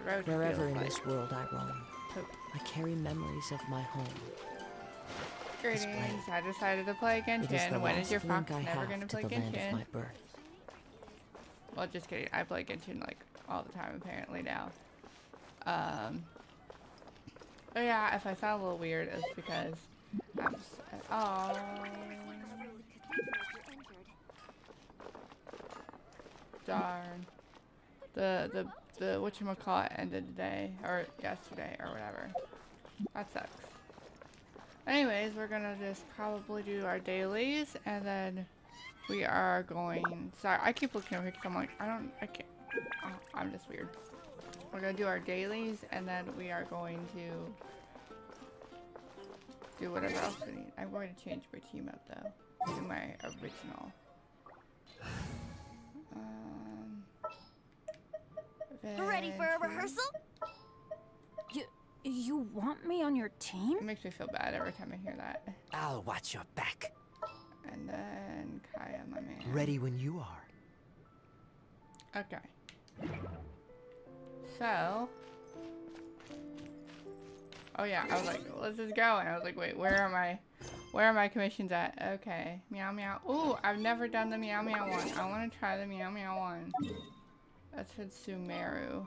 road Wherever feels in like. this world I roam, Poop. I carry memories of my home. Greetings, I decided to play It is the Genshin. When is last your link fox I never have gonna to play the land of Genshin? my birth. Well, just kidding. I play Genshin like all the time apparently now. Oh yeah, if I sound a little weird, it's because I'm just, oh. Darn. The whatchamacallit ended today, or yesterday, or whatever. That sucks. Anyways, we're gonna just probably do our dailies, and then we are going, sorry, I keep looking over here because I'm like, I can't, I'm just weird. We're gonna do our dailies, and then we are going to do whatever else we need. I'm going to change my team up though, to my original. Ready for a rehearsal? You want me on your team? It makes me feel bad every time I hear that. I'll watch your back. And then Kaya, my man. Ready when you are. Okay. So. Oh yeah, I was like, let's just go. And I was like, wait, where are my commissions at? Okay. Meow meow. Ooh, I've never done the meow meow one. I want to try the meow meow one. That's with Sumeru.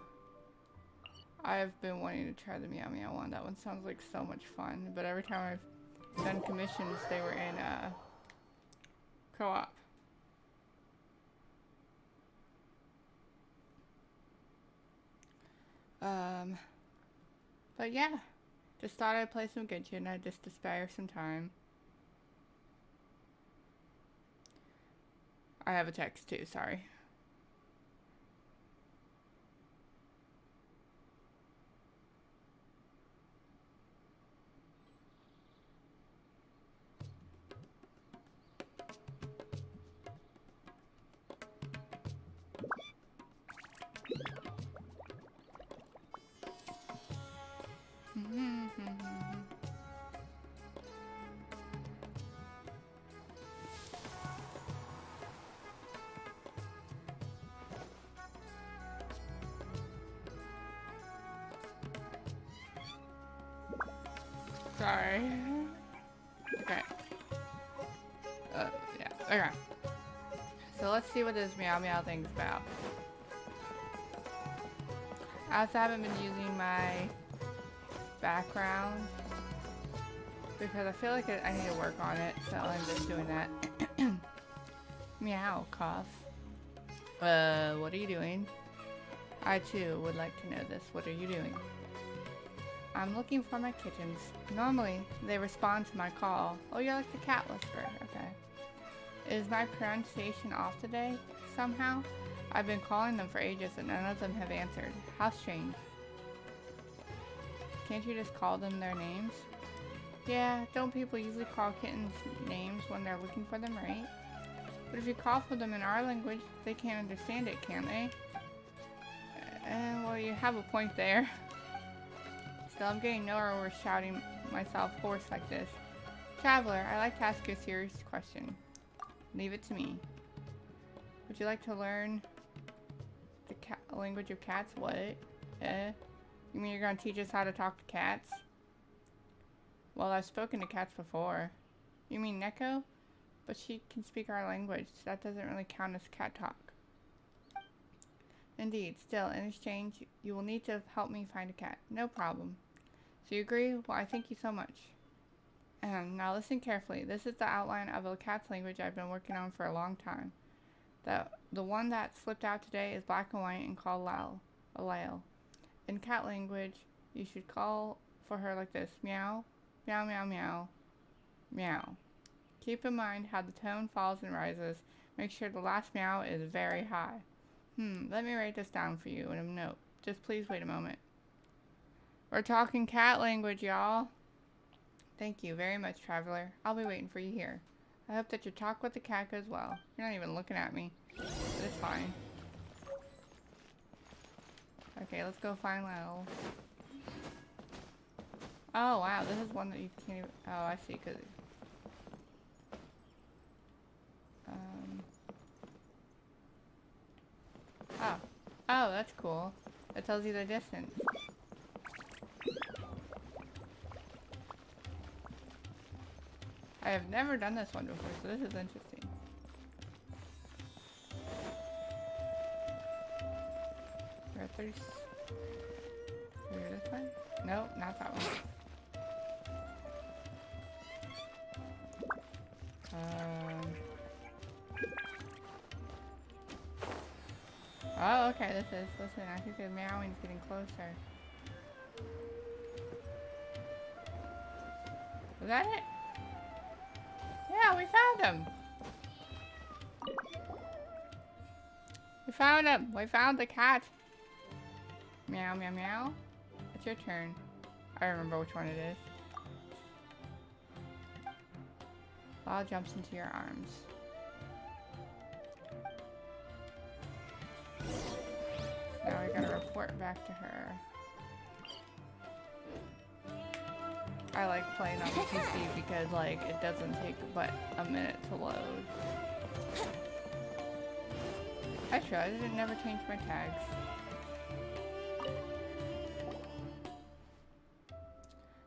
I've been wanting to try the meow meow one. That one sounds like so much fun. But every time I've done commissions, they were in co-op. But yeah, just thought I'd play some Genshin. Just to spare some time. I have a text too. Sorry. Sorry. Okay. Yeah. Okay. So let's see what this meow meow thing's about. I also haven't been using my background because I feel like I need to work on it, so I'm just doing that. Meow, cough. What are you doing? I too would like to know this. What are you doing? I'm looking for my kittens. Normally, they respond to my call. Oh, you're like the cat whisperer. Okay. Is my pronunciation off today? Somehow? I've been calling them for ages and none of them have answered. How strange. Can't you just call them their names? Yeah, don't people usually call kittens names when they're looking for them, right? But if you call for them in our language, they can't understand it, can they? Well, you have a point there. Still, I'm getting nowhere with shouting myself hoarse like this. Traveler, I'd like to ask you a serious question. Leave it to me. Would you like to learn the language of cats? What? You mean you're gonna teach us how to talk to cats? Well, I've spoken to cats before. You mean Neko? But she can speak our language, so that doesn't really count as cat talk. Indeed, still, in exchange, you will need to help me find a cat. No problem. So you agree? Well, I thank you so much. Now listen carefully. This is the outline of a cat's language I've been working on for a long time. The one that slipped out today is black and white and called Lyle. In cat language, you should call for her like this. Meow, meow, meow, meow, meow. Keep in mind how the tone falls and rises. Make sure the last meow is very high. Let me write this down for you in a note. Just please wait a moment. We're talking cat language, y'all. Thank you very much, Traveler. I'll be waiting for you here. I hope that your talk with the cat goes well. You're not even looking at me, but it's fine. Okay, let's go find Lyle. Oh, wow, this is one that you can't even... Oh, I see, because... Oh, that's cool. It tells you the distance. I have never done this one before, so this is interesting. We're at 30. We're this one? Nope, not that one. Oh, okay, this is. Listen, I think the meowing's getting closer. Was that it? Yeah, we found him! We found him! We found the cat! Meow, meow, meow. It's your turn. I remember which one it is. Ball jumps into your arms. Now we gotta report back to her. I like playing on the PC because like it doesn't take but a minute to load. I tried, I didn't never change my tags.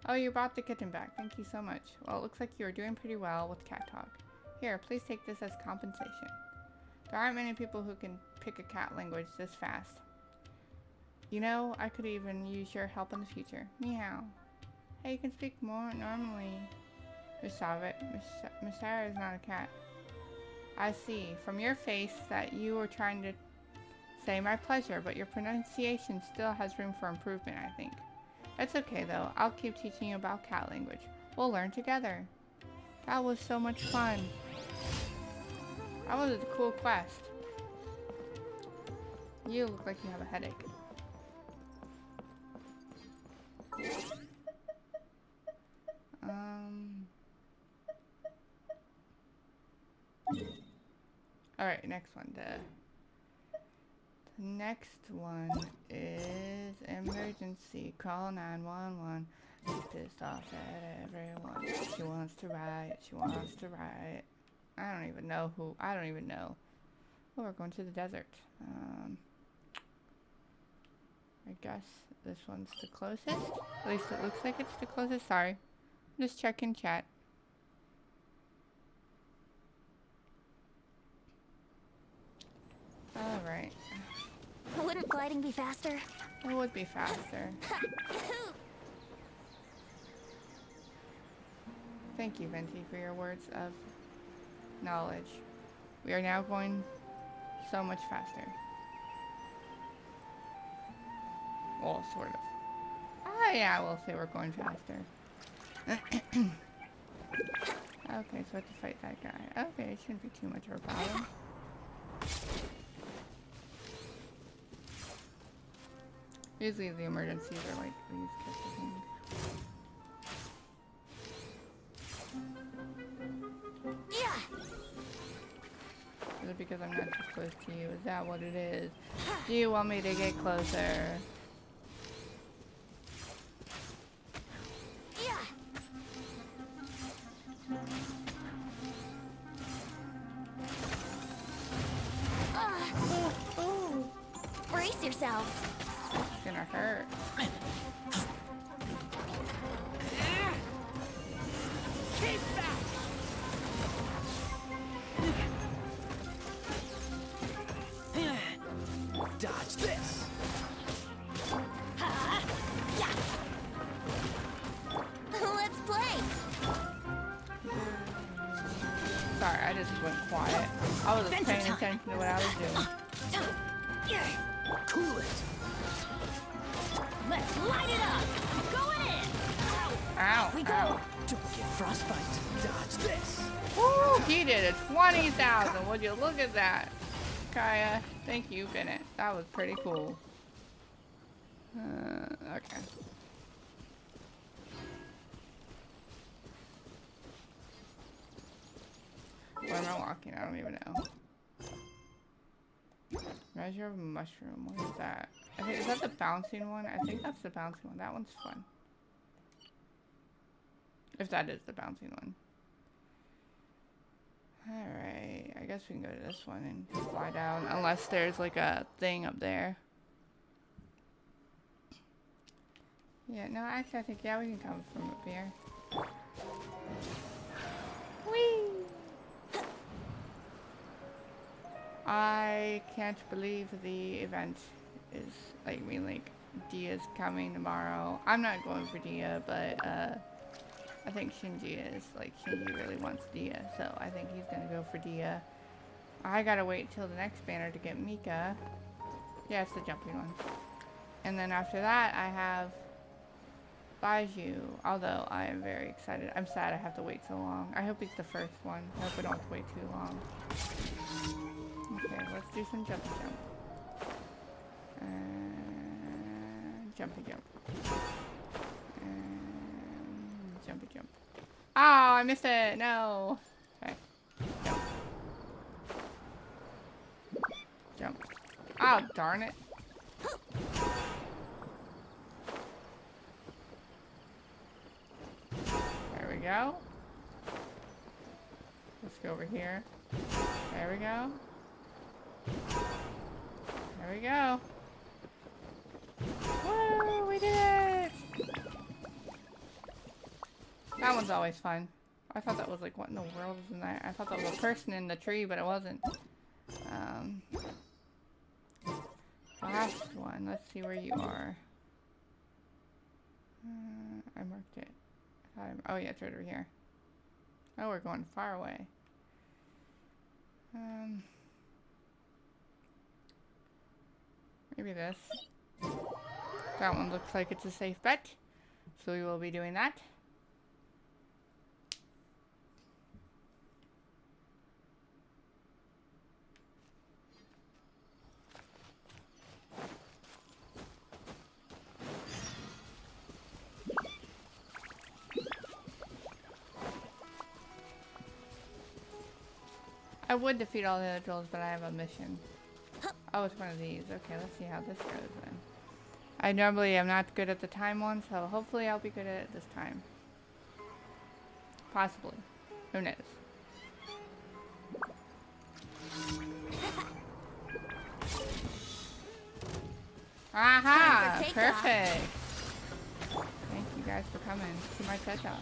Oh, you brought the kitten back. Thank you so much. Well, it looks like you are doing pretty well with cat talk. Here, please take this as compensation. There aren't many people who can pick a cat language this fast. You know, I could even use your help in the future. Meow. Hey, you can speak more normally. Miss Savet. Miss Sarah is not a cat. I see from your face that you were trying to say my pleasure, but your pronunciation still has room for improvement, I think. It's okay though. I'll keep teaching you about cat language. We'll learn together. That was so much fun. That was a cool quest. You look like you have a headache. Alright, next one. The next one is emergency. Call 911. She's pissed off at everyone. She wants to write. She wants to write. I don't even know who. I don't even know. Oh, we're going to the desert. I guess this one's the closest. At least it looks like it's the closest. Sorry. Just checking chat. Alright. Wouldn't gliding be faster? It would be faster. Thank you, Venti, for your words of knowledge. We are now going so much faster. Well, sort of. Oh yeah, we'll say we're going faster. Okay, so I have to fight that guy. Okay, it shouldn't be too much of a problem. Usually the emergencies are like these types of things. Yeah. Is it because I'm not too close to you? Is that what it is? Do you want me to get closer? Yeah. Ooh. Brace yourselves. It's gonna hurt. Keep back! Dodge this! Yeah. Let's play. Sorry, I just went quiet. I wasn't paying attention to what I was doing. Cool it! Let's light it up. Going in. Ow. We go. Ow. Don't get frostbite. Dodge this! Woo! He did it. 20,000. Would you look at that? Kaya, thank you, Bennett. That was pretty cool. Okay. Where am I walking? I don't even know. Measure of mushroom. What is that? I think, is that the bouncing one? I think that's the bouncing one. That one's fun. If that is the bouncing one. Alright, I guess we can go to this one and fly down. Unless there's like a thing up there. Yeah, no, actually, I think, yeah, we can come from up here. Whee! I can't believe the event is, like, I mean, like, Dia's coming tomorrow. I'm not going for Dia, but, I think Shinji is. Like, Shinji really wants Dia, so I think he's gonna go for Dia. I gotta wait till the next banner to get Mika. Yeah, it's the jumping one. And then after that, I have Baiju, although I am very excited. I'm sad I have to wait so long. I hope he's the first one. I hope we don't have to wait too long. Okay, let's do some jumpy jump. And jumpy jump. And jumpy jump. Oh, I missed it! No! Okay. Jump. Jump. Oh, darn it. There we go. Let's go over here. There we go. There we go. Woo! We did it! That one's always fun. I thought that was like, what in the world is in there? I thought that was a person in the tree, but it wasn't. Last one. Let's see where you are. I marked it. Oh yeah, it's right over here. Oh, we're going far away. Maybe this. That one looks like it's a safe bet, so we will be doing that. I would defeat all the other trolls, but I have a mission. Oh, it's one of these. Okay, let's see how this goes then. I normally am not good at the time one, so hopefully I'll be good at it this time. Possibly. Who knows? Aha! Perfect! Thank you guys for coming to my TED Talk.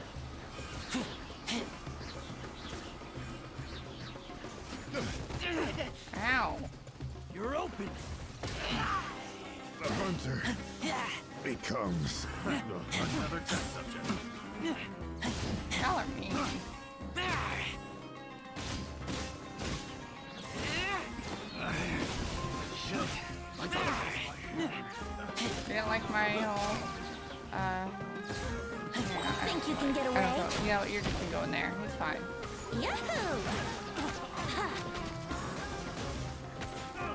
Ow! You're open. The hunter becomes another test subject. Y'all are mean. You didn't like my whole, Think you can get I away? don't know. You know, you're just gonna go in there. It's fine. Yahoo!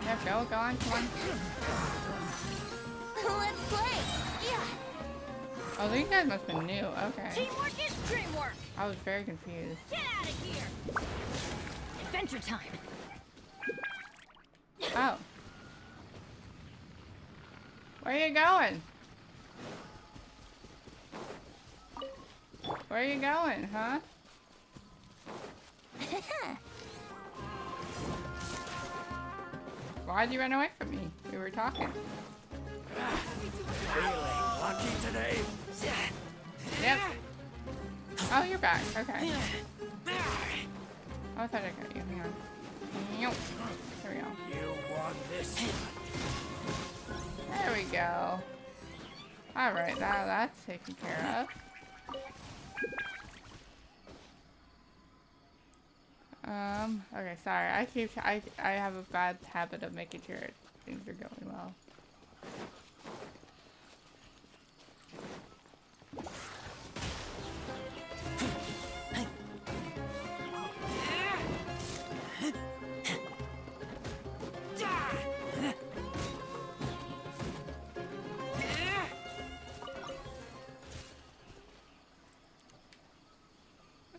Yeah, go on, come on. Let's play! Yeah! Oh, these guys must have been new. Okay. Teamwork is dreamwork! I was very confused. Get out of here! Adventure time! Oh. Where are you going? Where are you going, huh? Why'd you run away from me? We were talking. Feeling lucky today? Yep. Oh, you're back. Okay. Oh, I thought I got you. Hang on. There we go. You want this? There we go. Alright, now that's taken care of. Okay, sorry. I have a bad habit of making sure things are going well.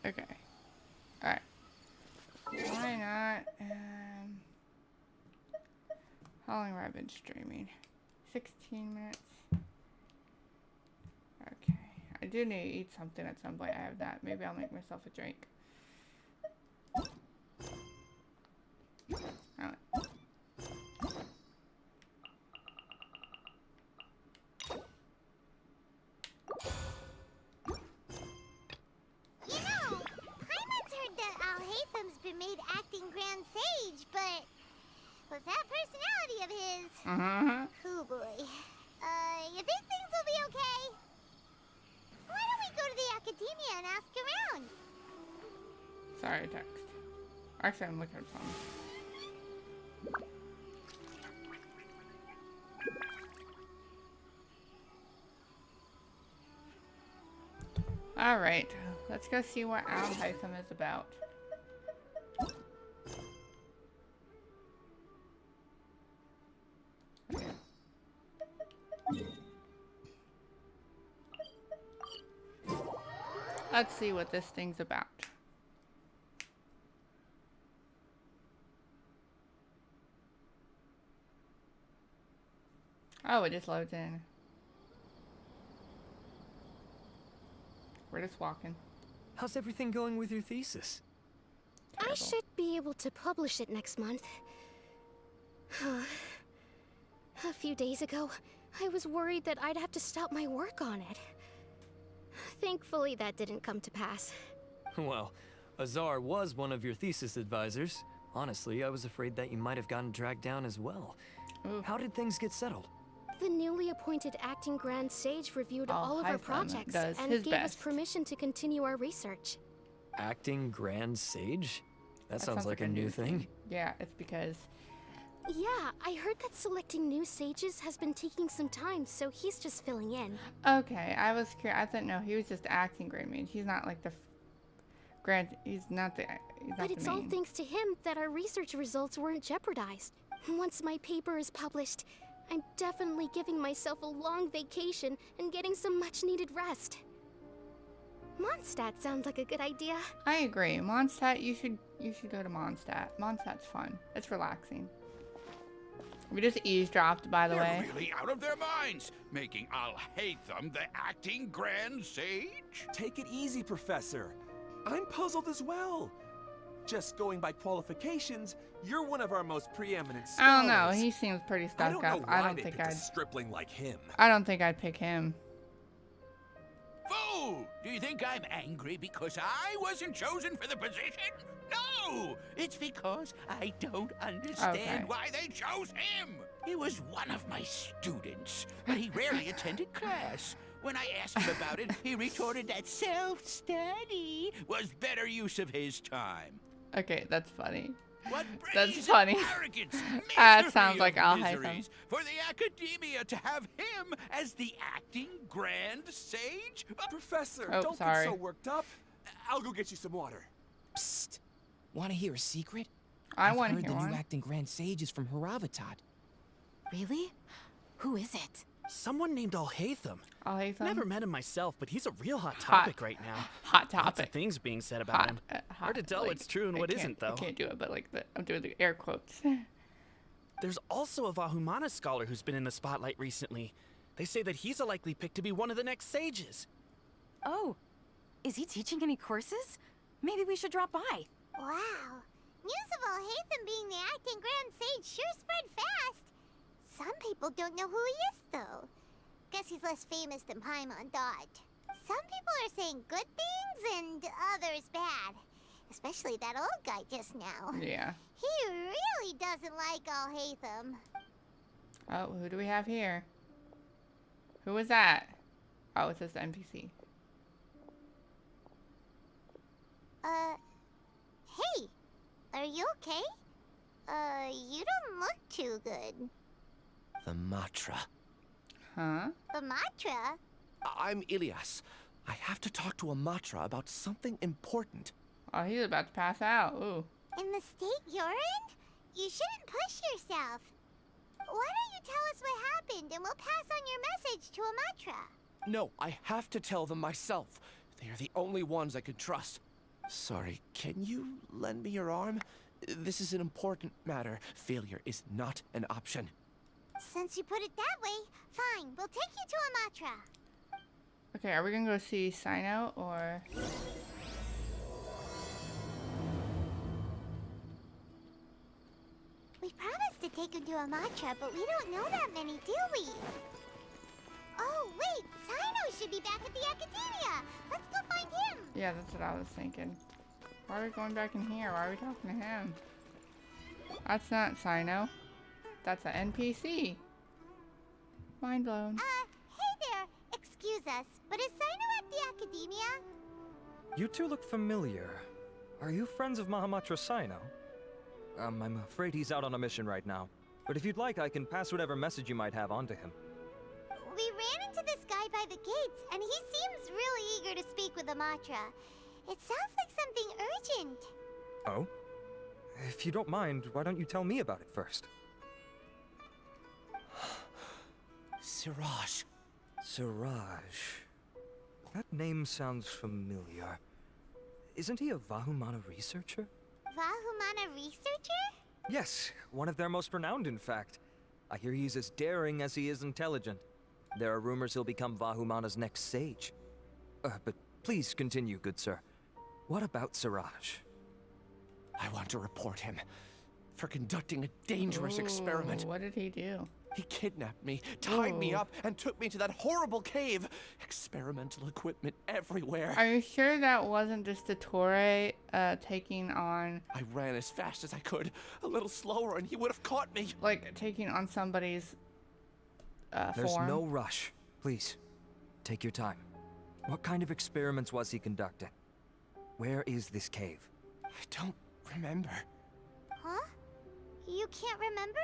Okay. Alright. Why not? How long have I been streaming? 16 minutes. Okay. I do need to eat something at some point. I have that. Maybe I'll make myself a drink. Alright. With that personality of his. Mm-hmm. Oh boy. You think things will be okay? Why don't we go to the academia and ask around? Sorry, text. Actually, I'm looking at something. Alright, let's go see what Al-Hytham is about. Let's see what this thing's about. Oh, it just loads in. We're just walking. How's everything going with your thesis? Terrible. I should be able to publish it next month. A few days ago, I was worried that I'd have to stop my work on it. Thankfully, that didn't come to pass. Well, Azar was one of your thesis advisors. Honestly, I was afraid that you might have gotten dragged down as well. Ooh. How did things get settled? The newly appointed acting Grand Sage reviewed all of our Hytham projects does and his gave us best. permission to continue our research. Acting Grand Sage? That sounds like a new thing. Yeah, it's because... Yeah, I heard that selecting new sages has been taking some time, so he's just filling in. Okay, I was curious. I thought, no, he was just acting Grand Mage. He's not like the... He's not the... He's not But the it's all main. thanks to him that our research results weren't jeopardized. Once my paper is published, I'm definitely giving myself a long vacation and getting some much-needed rest. Mondstadt sounds like a good idea. I agree. Mondstadt, you should go to Mondstadt. Mondstadt's fun. It's relaxing. We just eavesdropped, by the They're way. really out of their minds, making Al-Haytham the acting Grand Sage? Take it easy, Professor. I'm puzzled as well. Just going by qualifications, you're one of our most preeminent scholars. I don't know. He seems pretty I stuck don't know up. why I don't they think picked a I'd. stripling like him. I don't think I'd pick him. Fool! Do you think I'm angry because I wasn't chosen for the position? No! It's because I don't understand Okay. why they chose him! He was one of my students, but he rarely attended class. When I asked him about it, he retorted that self-study was better use of his time. Okay, that's funny. What That's brazen funny. arrogance, That misery sounds like of Al-Haytham. miseries, for the academia to have him as the acting Grand Sage? Professor, Oh, don't sorry. get so worked up. I'll go get you some water. Psst. Want to hear a secret? I I've want to heard hear the one. new acting Grand Sage is from Haravatat. Really? Who is it? Someone named Al-Haytham. Al-Haytham? Never met him myself, but he's a real hot Hot. topic right now. Hot Lots of topic. things being said about him. Hot. Hard to tell like, what's true and I what can't- isn't, though. I can't do it, but like I'm doing the air quotes. There's also a Vahumana scholar who's been in the spotlight recently. They say that he's a likely pick to be one of the next sages. Oh, is he teaching any courses? Maybe we should drop by. Wow. News of Al-Haytham being the acting Grand Sage sure spread fast. Some people don't know who he is, though. Guess he's less famous than Paimon thought. Some people are saying good things and others bad. Especially that old guy just now. Yeah. He really doesn't like Al-Haytham. Oh, who do we have here? Who was that? Oh, it's just the NPC. Hey, are you okay? You don't look too good. The Matra. Huh? The Matra? I'm Ilias. I have to talk to a Matra about something important. Oh, he's about to pass out. Ooh. In the state you're in? You shouldn't push yourself. Why don't you tell us what happened and we'll pass on your message to a Matra? No, I have to tell them myself. They are the only ones I could trust. Sorry, can you lend me your arm? This is an important matter. Failure is not an option. Since you put it that way, fine. We'll take you to a Matra. Okay, are we gonna go see Sino or? We promised to take him to a Matra, but we don't know that many, do we? Oh, wait. Sino should be back at the Academia. Let's go find him. Yeah, that's what I was thinking. Why are we going back in here? Why are we talking to him? That's not Sino. That's an NPC. Mind blown. Hey there. Excuse us, but is Sino at the Academia? You two look familiar. Are you friends of Mahamatra Sino? I'm afraid he's out on a mission right now. But if you'd like, I can pass whatever message you might have on to him. We ran into this guy by the gates, and he seems really eager to speak with Amatra. It sounds like something urgent. Oh? If you don't mind, why don't you tell me about it first? Siraj. Siraj. That name sounds familiar. Isn't he a Vahumana researcher? Vahumana researcher? Yes, one of their most renowned, in fact. I hear he's as daring as he is intelligent. There are rumors he'll become Vahumana's next sage. But please continue, good sir. What about Siraj? I want to report him for conducting a dangerous experiment. What did he do? He kidnapped me, tied me up, and took me to that horrible cave. Experimental equipment everywhere. Are you sure that wasn't just the Torre taking on... I ran as fast as I could, a little slower, and he would have caught me. Like, taking on somebody's There's form? no rush. Please, take your time. What kind of experiments was he conducting? Where is this cave? I don't remember. Huh? You can't remember?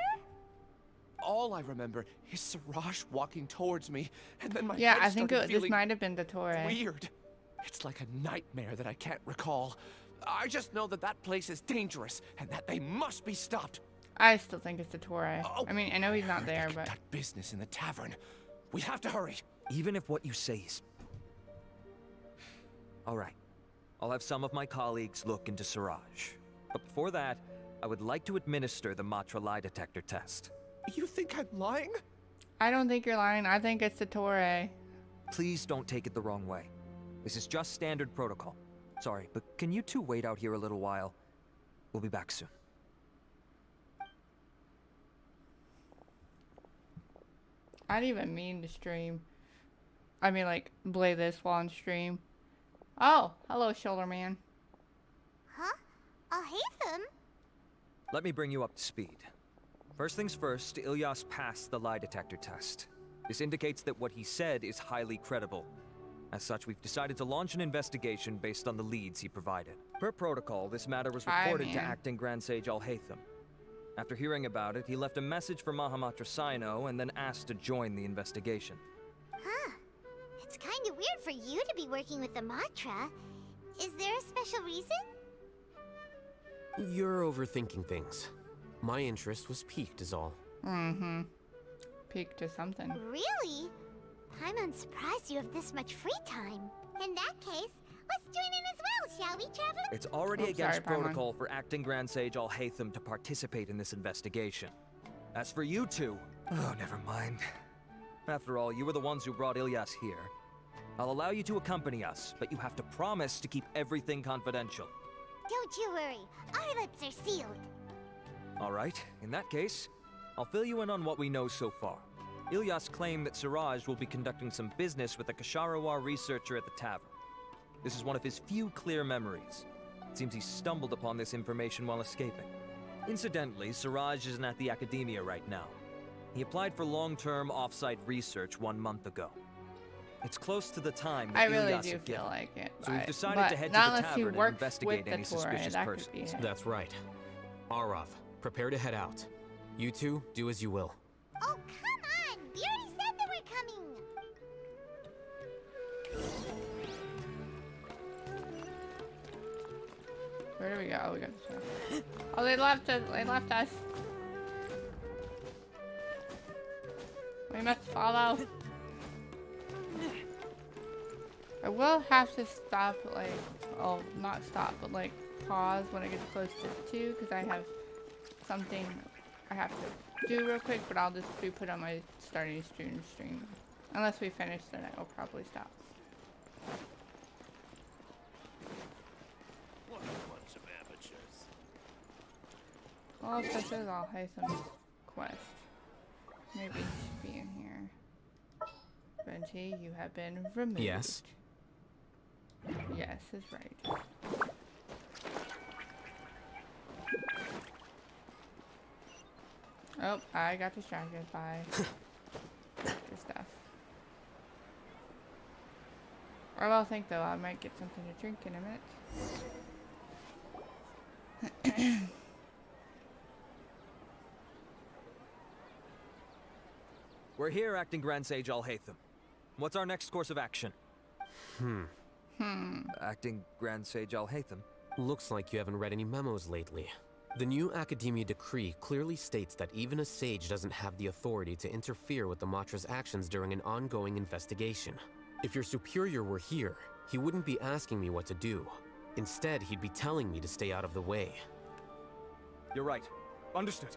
All I remember is Siraj walking towards me, and then my Yeah, head I think started this feeling might have been the Torre. weird. It's like a nightmare that I can't recall. I just know that that place is dangerous, and that they must be stopped. I still think it's the Torre. Oh, I mean, I know he's not They there, but... conduct business in the tavern. We have to hurry. Even if what you say is... All right. I'll have some of my colleagues look into Siraj. But before that, I would like to administer the Matra lie detector test. You think I'm lying? I don't think you're lying. I think it's the Torre. Please don't take it the wrong way. This is just standard protocol. Sorry, but can you two wait out here a little while? We'll be back soon. I didn't even mean to stream. I mean, like, play this while on stream. Oh, hello, shoulder man. Huh? I'll hate them. Let me bring you up to speed. First things first, Ilyas passed the lie detector test. This indicates that what he said is highly credible. As such, we've decided to launch an investigation based on the leads he provided. Per protocol, this matter was reported to Acting Grand Sage Al-Haytham. After hearing about it, he left a message for Mahamatra Sino and then asked to join the investigation. Huh. It's kind of weird for you to be working with the Matra. Is there a special reason? You're overthinking things. My interest was piqued is all. Mm-hmm. Peak to something. Really? I'm surprised you have this much free time. In that case, let's join in as well, shall we, Traveler? It's already Oops, against sorry, Paimon. protocol for Acting Grand Sage Al-Haytham to participate in this investigation. As for you two... Oh, never mind. After all, you were the ones who brought Ilyas here. I'll allow you to accompany us, but you have to promise to keep everything confidential. Don't you worry. Our lips are sealed. All right, in that case, I'll fill you in on what we know so far. Ilyas claimed that Siraj will be conducting some business with a Kasharawar researcher at the tavern. This is one of his few clear memories. It seems he stumbled upon this information while escaping. Incidentally, Siraj isn't at the Academia right now. He applied for long-term off-site research 1 month ago. It's close to the time that I really Ilyas do had feel given. like it. So we've but- decided but to head to not the unless he tavern and works investigate with the any Torre, suspicious that could be persons. it. That's right. Arav, prepare to head out. You two, do as you will. Oh, come on! We already said that we're coming! Where do we go? Oh, we got this one. Oh, they left us. They left us. We must follow. I will have to stop, like, oh, not stop, but like pause when I get close to 2, because I have something I have to do real quick, but I'll just put on my starting stream. Unless we finish, then I will probably stop. What a bunch of amateurs. Well, if this is all Haytham's quest, maybe he should be in here. Venti, you have been removed. Yes. Yes is right. Oh, I got distracted by this stuff. Or I'll think though, I might get something to drink in a minute. We're here, Acting Grand Sage Alhaitham. What's our next course of action? Acting Grand Sage Alhaitham? Looks like you haven't read any memos lately. The new Academia decree clearly states that even a sage doesn't have the authority to interfere with the Matra's actions during an ongoing investigation. If your superior were here, he wouldn't be asking me what to do. Instead, he'd be telling me to stay out of the way. You're right. Understood.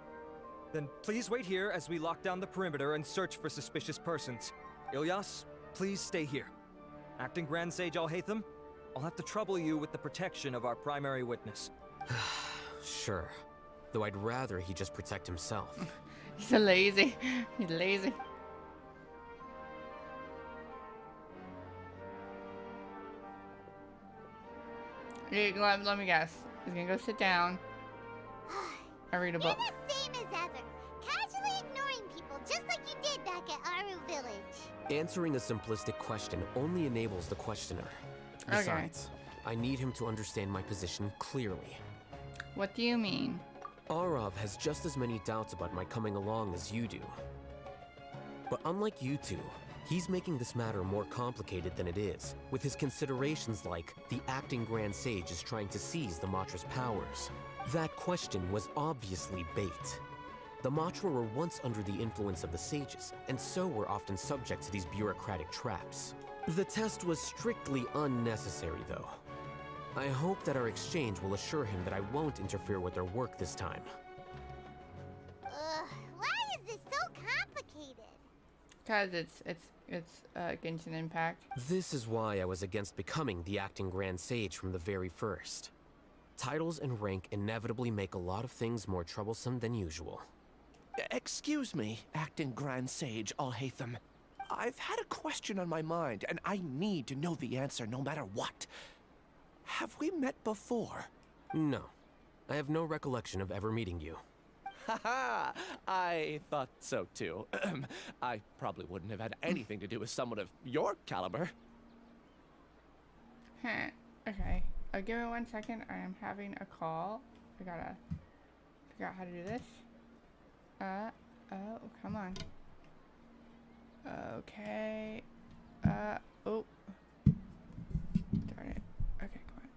Then please wait here as we lock down the perimeter and search for suspicious persons. Ilyas, please stay here. Acting Grand Sage Alhaitham, I'll have to trouble you with the protection of our primary witness. Sure. Though I'd rather he just protect himself. He's lazy. He's lazy. Let me guess. He's gonna go sit down and read a book. You're the same as ever. Casually ignoring people, just like you did back at Aru Village. Answering a simplistic question only enables the questioner. Besides, I need him to understand my position clearly. What do you mean? Arav has just as many doubts about my coming along as you do. But unlike you two, he's making this matter more complicated than it is, with his considerations like the acting Grand Sage is trying to seize the Matra's powers. That question was obviously bait. The Matra were once under the influence of the sages, and so were often subject to these bureaucratic traps. The test was strictly unnecessary, though. I hope that our exchange will assure him that I won't interfere with their work this time. Why is this so complicated? Cause it's Genshin Impact. This is why I was against becoming the acting Grand Sage from the very first. Titles and rank inevitably make a lot of things more troublesome than usual. Excuse me, Acting Grand Sage Alhaitham. I've had a question on my mind, and I need to know the answer no matter what. Have we met before? No. I have no recollection of ever meeting you. Haha! I thought so too. I probably wouldn't have had anything to do with someone of your caliber. Huh. Okay. Give me 1 second. I am having a call. I gotta figure out how to do this. Oh, come on. Okay. Oh. Darn it. Okay, come on.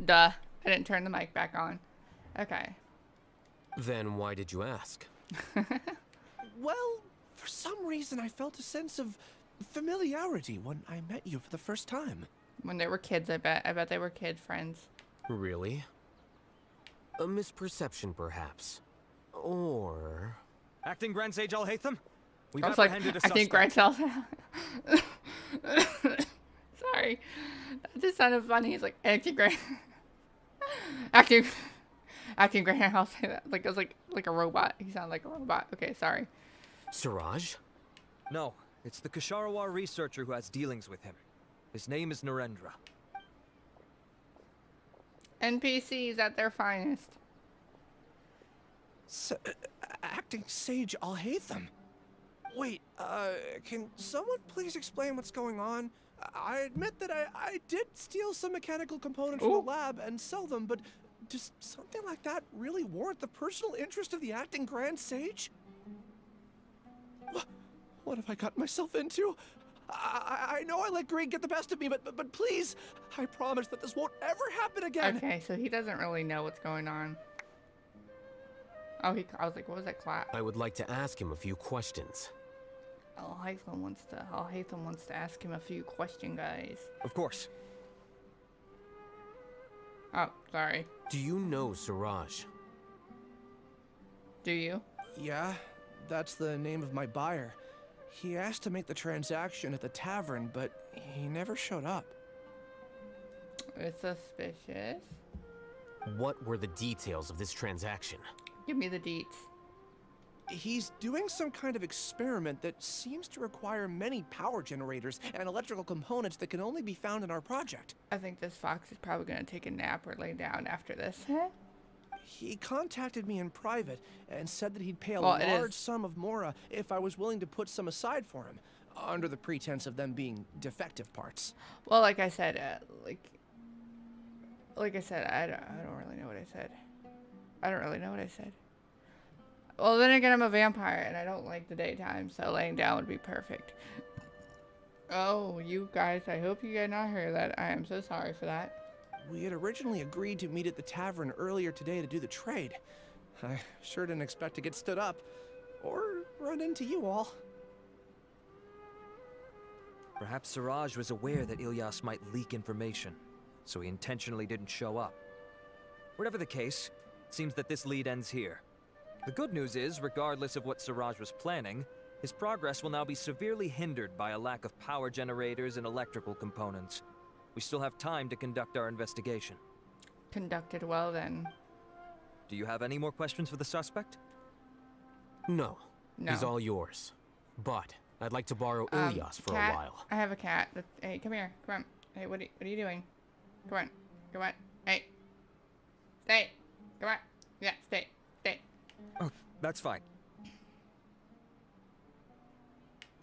Duh. I didn't turn the mic back on. Okay. Then why did you ask? Well, for some reason I felt a sense of familiarity when I met you for the first time. When they were kids, I bet. I bet they were kid friends. Really? A misperception, perhaps. Or... Acting Grand Sage Alhaitham? We've I was like, apprehended a I think Grand suspect. Sorry. That just sounded funny. He's like, acting Grand... acting Grand, I'll say that. Like, it was like a robot. He sounded like a robot. Okay, sorry. Siraj? No, it's the Kasharawar researcher who has dealings with him. His name is Narendra. NPCs at their finest. Acting Sage Alhaitham? Wait, can someone please explain what's going on? I admit that I did steal some mechanical components from the lab and sell them, but does something like that really warrant the personal interest of the Acting Grand Sage? What have I gotten myself into? I know I let greed get the best of me, but please, I promise that this won't ever happen again. Okay, so he doesn't really know what's going on. Oh, I was like, what was that clap? I would like to ask him a few questions. Alhaitham wants to ask him a few questions, guys. Of course. Oh, sorry. Do you know Siraj? Do you? Yeah, that's the name of my buyer. He asked to make the transaction at the tavern, but he never showed up. It's suspicious. What were the details of this transaction? Give me the deets. He's doing some kind of experiment that seems to require many power generators and electrical components that can only be found in our project. I think this fox is probably going to take a nap or lay down after this. He contacted me in private and said that he'd pay a large sum of Mora if I was willing to put some aside for him, under the pretense of them being defective parts. Well, like I said, like I said, I don't really know what I said. I don't really know what I said. Well, then again, I'm a vampire, and I don't like the daytime, so laying down would be perfect. Oh, you guys, I hope you did not hear that. I am so sorry for that. We had originally agreed to meet at the tavern earlier today to do the trade. I sure didn't expect to get stood up, or run into you all. Perhaps Siraj was aware that Ilyas might leak information, so he intentionally didn't show up. Whatever the case, it seems that this lead ends here. The good news is, regardless of what Siraj was planning, his progress will now be severely hindered by a lack of power generators and electrical components. We still have time to conduct our investigation. Conducted well, then. Do you have any more questions for the suspect? No. No. He's all yours. But I'd like to borrow Ilyas for cat, a while. I have a cat. Hey, come here. Come on. Hey, what are you doing? Come on. Come on. Hey. Stay. Come on. Yeah, stay. Stay. Oh, that's fine.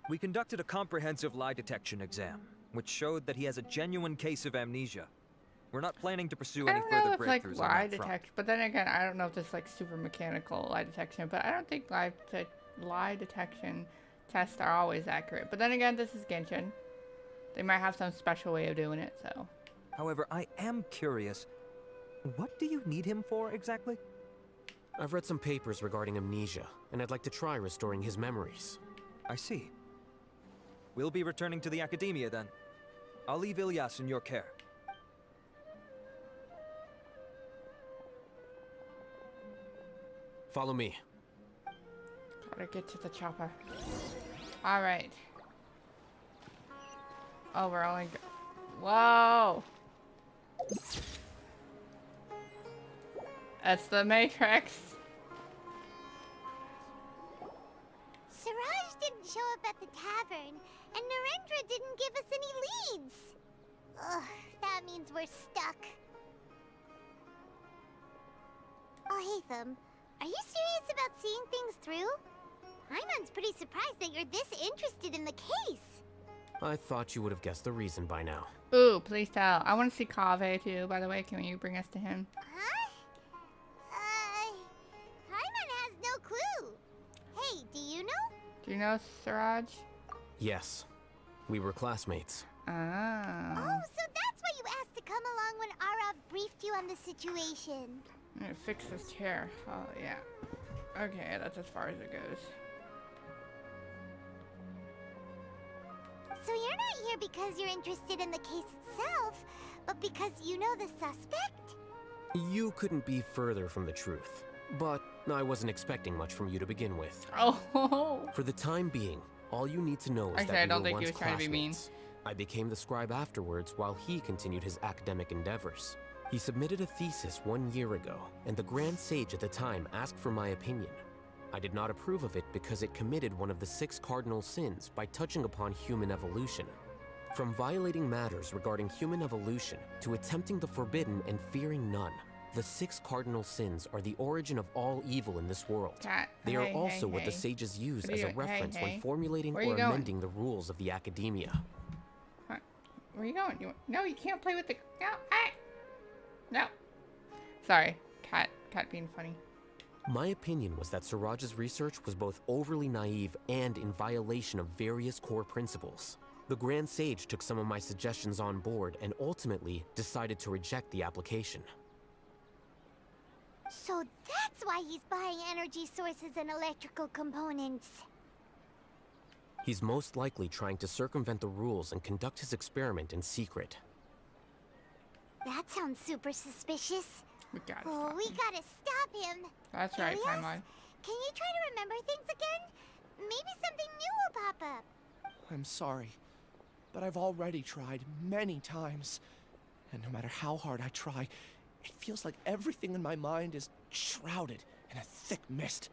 We conducted a comprehensive lie detection exam, which showed that he has a genuine case of amnesia. We're not planning to pursue any further breakthroughs like on lie that front. detection, but then again, I don't know if this is like super mechanical lie detection, but I don't think lie detection tests are always accurate. But then again, this is Genshin. They might have some special way of doing it, so. However, I am curious. What do you need him for exactly? I've read some papers regarding amnesia, and I'd like to try restoring his memories. I see. We'll be returning to the academia then. I'll leave Ilyas in your care. Follow me. Gotta get to the chopper. Alright. Oh, we're only whoa! That's the Matrix. Siraj didn't show up at the tavern, and Narendra didn't give us any leads. Ugh, that means we're stuck. Alhaitham, are you serious about seeing things through? Paimon's pretty surprised that you're this interested in the case. I thought you would have guessed the reason by now. Ooh, please tell. I want to see Kaveh too, by the way. Can you bring us to him? Huh? Paimon has no clue. Hey, do you know? Do you know Siraj? Yes. We were classmates. Ah. Oh, so that's why you asked to come along when Arav briefed you you on the situation. I'm gonna fix this chair. Oh, yeah. Okay, that's as far as it goes. So you're not here because you're interested in the case itself, but because you know the suspect? You couldn't be further from the truth. But I wasn't expecting much from you to begin with. Oh. For the time being, all you need to know is Actually, that I we don't were think he once was trying to be mean. classmates. I became the scribe afterwards while he continued his academic endeavors. He submitted a thesis 1 year ago, and the Grand Sage at the time asked for my opinion. I did not approve of it because it committed one of the 6 cardinal sins by touching upon human evolution. From violating matters regarding human evolution to attempting the forbidden and fearing none, the 6 cardinal sins are the origin of all evil in this world. Cat, They are hey, also hey, what the hey. sages use What are as a you- reference hey, when hey. formulating Where or you going? amending the rules of the academia. Huh. Where are you going? No, you can't play with the... No, no. Sorry. Cat being funny. My opinion was that Siraj's research was both overly naive and in violation of various core principles. The Grand Sage took some of my suggestions on board and ultimately decided to reject the application. So that's why he's buying energy sources and electrical components. He's most likely trying to circumvent the rules and conduct his experiment in secret. That sounds super suspicious. We gotta Oh, stop we him. gotta stop him. That's right, Ilias, Timeline. can you try to remember things again? Maybe something new will pop up. I'm sorry, but I've already tried many times. And no matter how hard I try, it feels like everything in my mind is shrouded in a thick mist.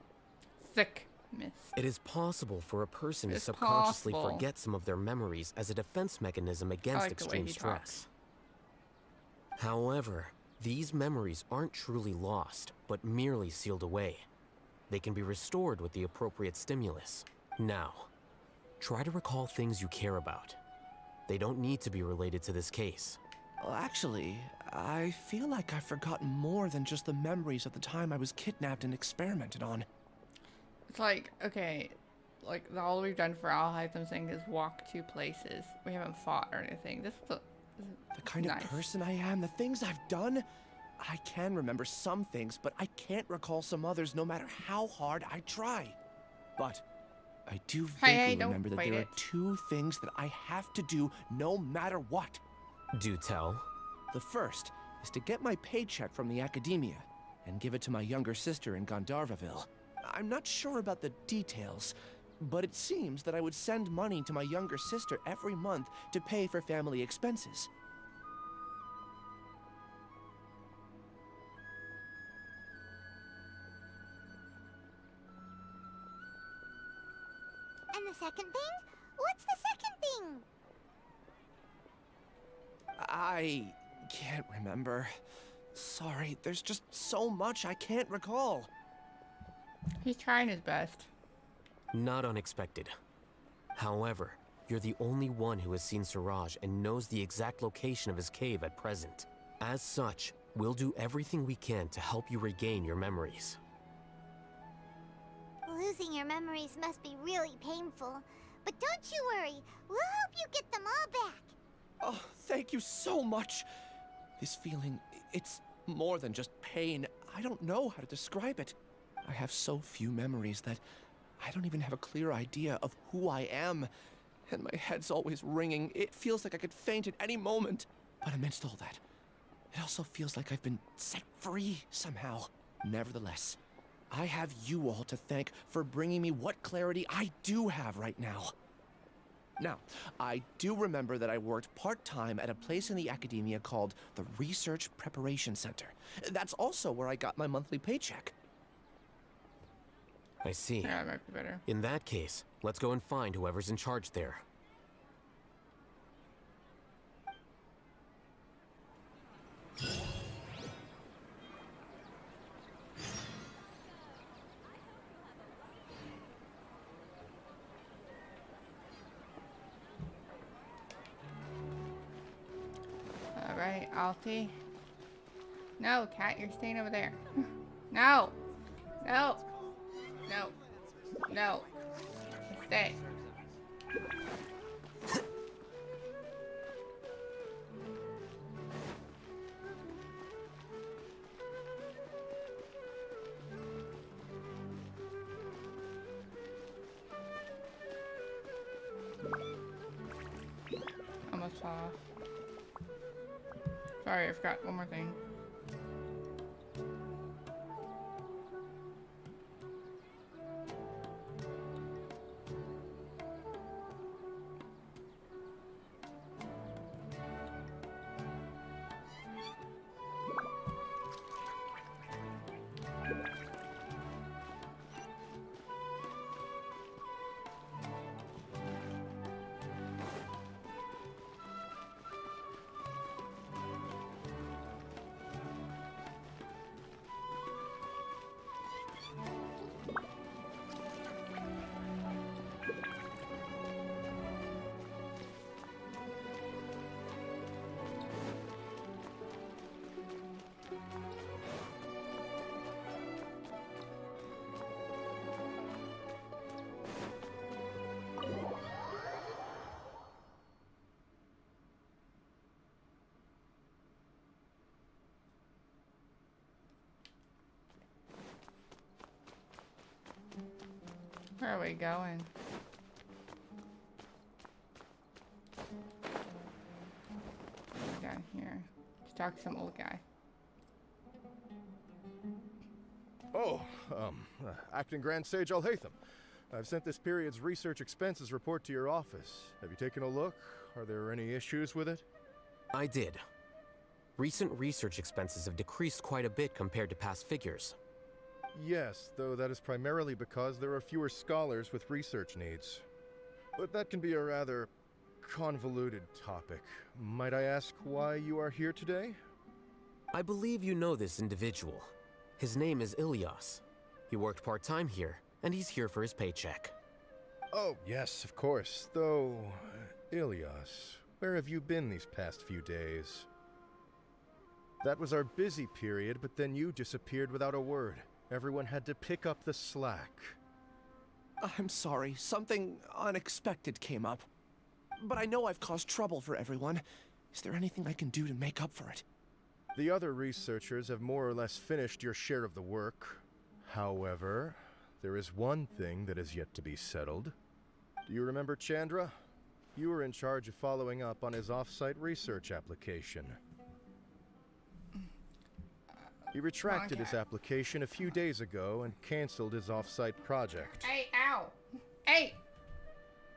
Thick mist. It is possible for a person to It's subconsciously possible. forget some of their memories as a defense mechanism against like the way extreme he stress. However, these memories aren't truly lost, but merely sealed away. They can be restored with the appropriate stimulus. Now, try to recall things you care about. They don't need to be related to this case. Well, actually, I feel like I've forgotten more than just the memories of the time I was kidnapped and experimented on. It's like, okay, like all we've done for Al Hytham Singh is walk 2 places. We haven't fought or anything. This is The kind nice. of person I am, the things I've done, I can remember some things, but I can't recall some others no matter how hard I try. But I do vaguely don't remember that fight there it. are 2 things that I have to do no matter what. Do tell. The first is to get my paycheck from the academia and give it to my younger sister in Gandharvaville. I'm not sure about the details, but it seems that I would send money to my younger sister every month to pay for family expenses. And the second thing? What's the second thing? I can't remember. Sorry, there's just so much I can't recall. He's trying his best. Not unexpected. However, you're the only one who has seen Siraj and knows the exact location of his cave at present. As such, we'll do everything we can to help you regain your memories. Losing your memories must be really painful. But don't you worry, we'll help you get them all back. Oh, thank you so much. This feeling, it's more than just pain. I don't know how to describe it. I have so few memories that I don't even have a clear idea of who I am. And my head's always ringing. It feels like I could faint at any moment. But amidst all that, it also feels like I've been set free somehow. Nevertheless, I have you all to thank for bringing me what clarity I do have right now. Now, I do remember that I worked part-time at a place in the academia called the Research Preparation Center. That's also where I got my monthly paycheck. I see. Yeah, that might be better. In that case, let's go and find whoever's in charge there. Alright, Alfie. No, Cat, you're staying over there. No! No! No. No. Stay. caps off. Sorry, I forgot one more thing. Where are we going? Down here. Let's talk to some old guy. Oh, Acting Grand Sage Alhaitham. I've sent this period's research expenses report to your office. Have you taken a look? Are there any issues with it? I did. Recent research expenses have decreased quite a bit compared to past figures. Yes, though that is primarily because there are fewer scholars with research needs. But that can be a rather convoluted topic. Might I ask why you are here today? I believe you know this individual. His name is Ilyas. He worked part-time here, and he's here for his paycheck. Oh, yes, of course. Though, Ilyas, where have you been these past few days? That was our busy period, but then you disappeared without a word. Everyone had to pick up the slack. I'm sorry, something unexpected came up. But I know I've caused trouble for everyone. Is there anything I can do to make up for it? The other researchers have more or less finished your share of the work. However, there is one thing that is yet to be settled. Do you remember Chandra? You were in charge of following up on his off-site research application. He retracted his application a few days ago and canceled his off-site project. Hey, ow! Hey!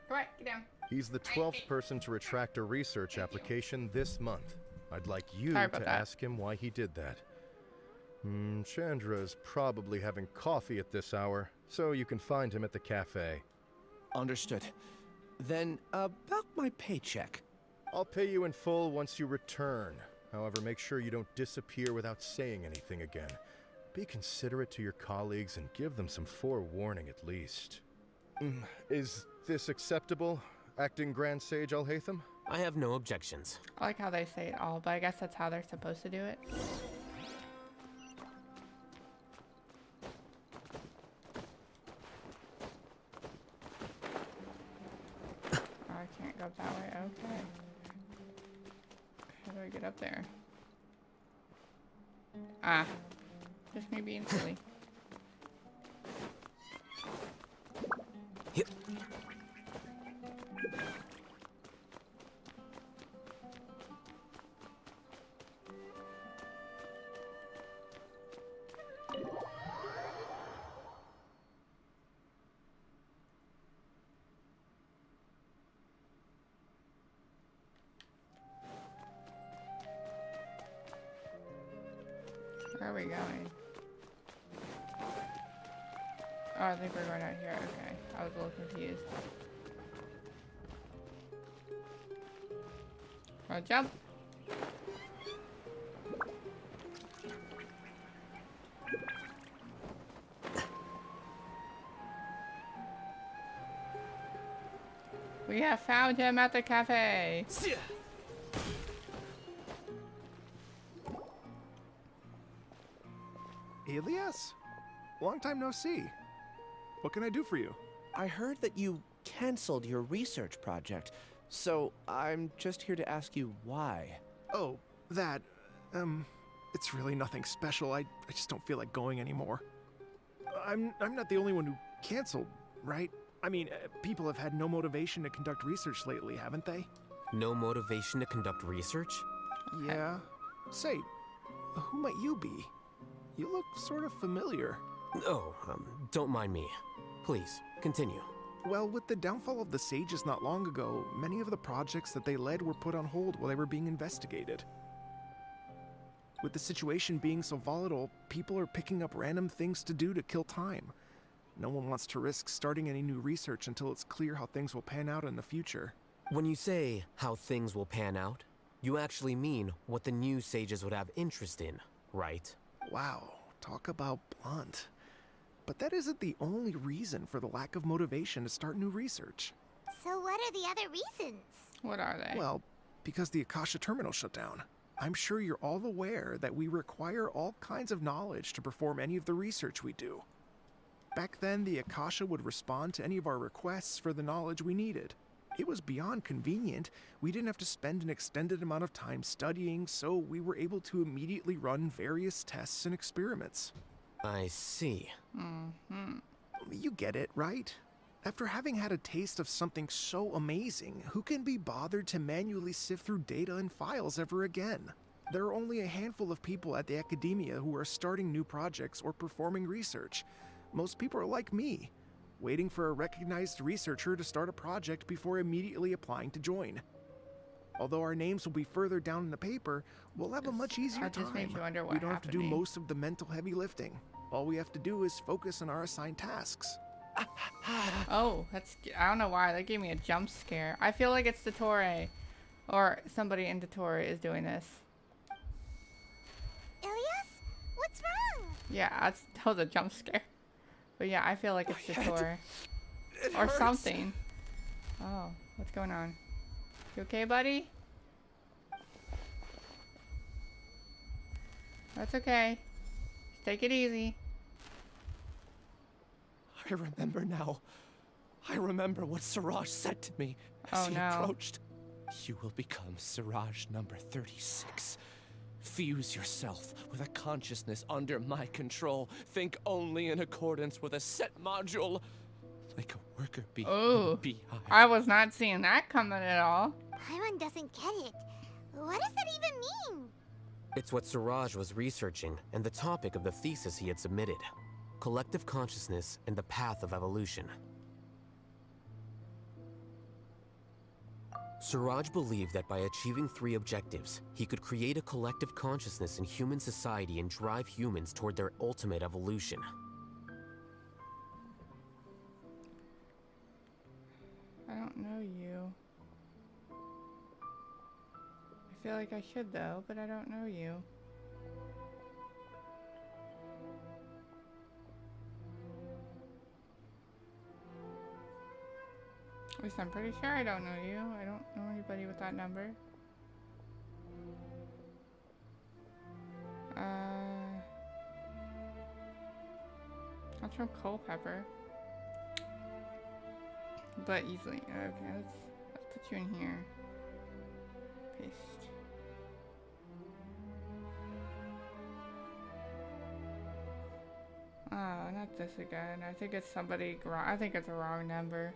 Come on, get down. He's the 12th person to retract a research application this month. I'd like you to ask him why he did that. Chandra's probably having coffee at this hour, so you can find him at the cafe. Understood. Then, about my paycheck. I'll pay you in full once you return. However, make sure you don't disappear without saying anything again. Be considerate to your colleagues and give them some forewarning at least. Is this acceptable, Acting Grand Sage Alhaitham? I have no objections. I like how they say it all, but I guess that's how they're supposed to do it. Oh, I can't go that way. Okay. How do I get up there? Ah. Just me being silly. Yep. Where are we going? Oh, I think we're going out here. Okay. I was a little confused. Oh, jump! We have found him at the cafe! Ilyas? Long time no see. What can I do for you? I heard that you canceled your research project, so I'm just here to ask you why. Oh, that, it's really nothing special. I just don't feel like going anymore. I'm not the only one who canceled, right? I mean, people have had no motivation to conduct research lately, haven't they? No motivation to conduct research? Yeah. Say, who might you be? You look sort of familiar. Oh, don't mind me. Please, continue. Well, with the downfall of the Sages not long ago, many of the projects that they led were put on hold while they were being investigated. With the situation being so volatile, people are picking up random things to do to kill time. No one wants to risk starting any new research until it's clear how things will pan out in the future. When you say how things will pan out, you actually mean what the new sages would have interest in, right? Wow, talk about blunt. But that isn't the only reason for the lack of motivation to start new research. So what are the other reasons? What are they? Well, because the Akasha terminal shut down. I'm sure you're all aware that we require all kinds of knowledge to perform any of the research we do. Back then, the Akasha would respond to any of our requests for the knowledge we needed. It was beyond convenient. We didn't have to spend an extended amount of time studying, so we were able to immediately run various tests and experiments. I see. You get it, right? After having had a taste of something so amazing, who can be bothered to manually sift through data and files ever again? There are only a handful of people at the academia who are starting new projects or performing research. Most people are like me, waiting for a recognized researcher to start a project before immediately applying to join. Although our names will be further down in the paper, we'll have a much easier time. We don't have to do most of the mental heavy lifting. All we have to do is focus on our assigned tasks. Oh, I don't know why. That gave me a jump scare. I feel like it's Dottore. Or somebody in Dottore is doing this. Ilias? What's wrong? Yeah, that was a jump scare. But yeah, I feel like it's Dottore. Or hurts. something. Oh, what's going on? You okay, buddy? That's okay. Just take it easy. I remember now. I remember what Siraj said to me as he approached. You will become Siraj number 36. Fuse yourself with a consciousness under my control. Think only in accordance with a set module. Like a worker bee in a beehive. I was not seeing that coming at all. Paimon doesn't get it. What does that even mean? It's what Siraj was researching and the topic of the thesis he had submitted. Collective consciousness and the path of evolution. Siraj believed that by achieving 3 objectives, he could create a collective consciousness in human society and drive humans toward their ultimate evolution. I don't know you. I feel like I should though, but I don't know you. At least I'm pretty sure I don't know you. I don't know anybody with that number. That's from Culpepper. But easily. Okay, let's put you in here. Paste. Oh, not this again. I think it's somebody wrong. I think it's a wrong number.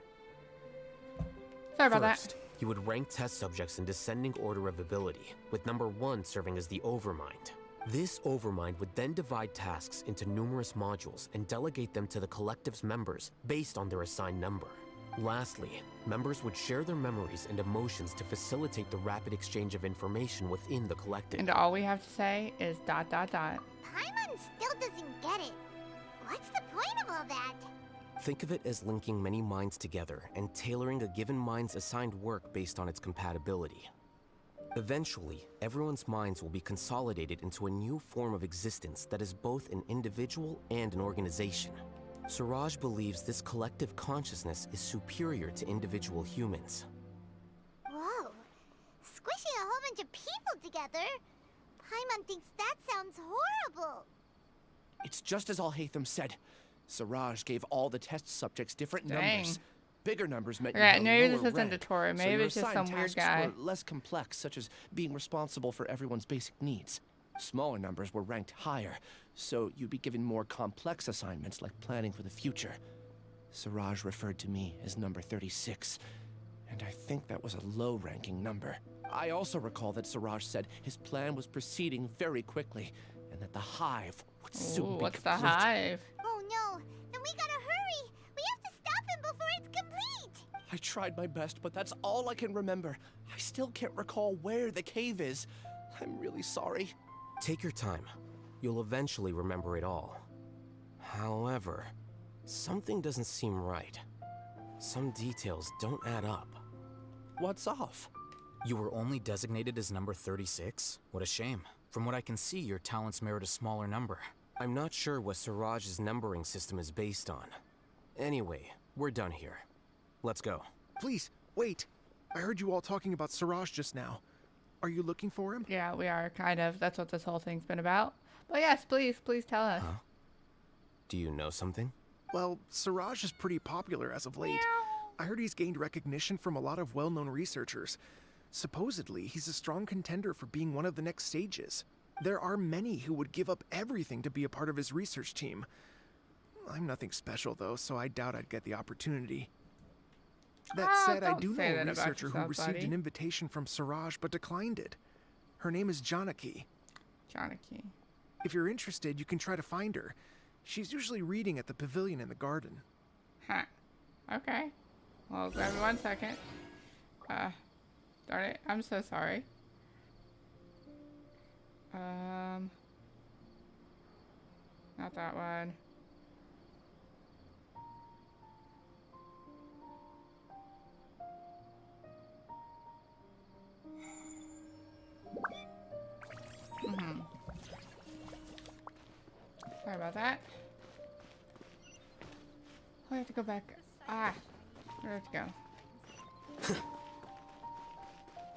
Sorry about that. First, he would rank test subjects in descending order of ability, with number 1 serving as the Overmind. This Overmind would then divide tasks into numerous modules and delegate them to the collective's members based on their assigned number. Lastly, members would share their memories and emotions to facilitate the rapid exchange of information within the collective. And all we have to say is ... Paimon still doesn't get it. What's the point of all that? Think of it as linking many minds together and tailoring a given mind's assigned work based on its compatibility. Eventually, everyone's minds will be consolidated into a new form of existence that is both an individual and an organization. Siraj believes this collective consciousness is superior to individual humans. Whoa. Squishing a whole bunch of people together? Paimon thinks that sounds horrible. It's just as Al-Haytham said. Siraj gave all the test subjects different numbers. Bigger numbers meant yeah, you maybe lower this isn't rank, Dottore. so Maybe your it's just assigned some weird tasks guy. were less complex, such as being responsible for everyone's basic needs. Smaller numbers were ranked higher, so you'd be given more complex assignments like planning for the future. Siraj referred to me as number 36, And I think that was a low-ranking number. I also recall that Siraj said his plan was proceeding very quickly, and that the hive would soon be what's complete. the hive? Oh no, then we gotta hurry! We have to stop him before it's complete! I tried my best, but that's all I can remember. I still can't recall where the cave is. I'm really sorry. Take your time. You'll eventually remember it all. However, something doesn't seem right. Some details don't add up. What's off? You were only designated as number 36? What a shame. From what I can see, your talents merit a smaller number. I'm not sure what Siraj's numbering system is based on. Anyway, we're done here. Let's go. Please, wait. I heard you all talking about Siraj just now. Are you looking for him? Yeah, we are, kind of. That's what this whole thing's been about. But yes, please tell us. Huh? Do you know something? Well, Siraj is pretty popular as of late. I heard he's gained recognition from a lot of well-known researchers. Supposedly, he's a strong contender for being one of the next sages. There are many who would give up everything to be a part of his research team. I'm nothing special, though, so I doubt I'd get the opportunity. That said, I do know a researcher who received an invitation from Siraj but declined it. Her name is Janaki. Janaki. If you're interested, you can try to find her. She's usually reading at the pavilion in the garden. Huh. Okay. Well, grab me 1 second. Darn it. I'm so sorry. Not that one. Sorry about that. We have to go back. Where do we have to go? We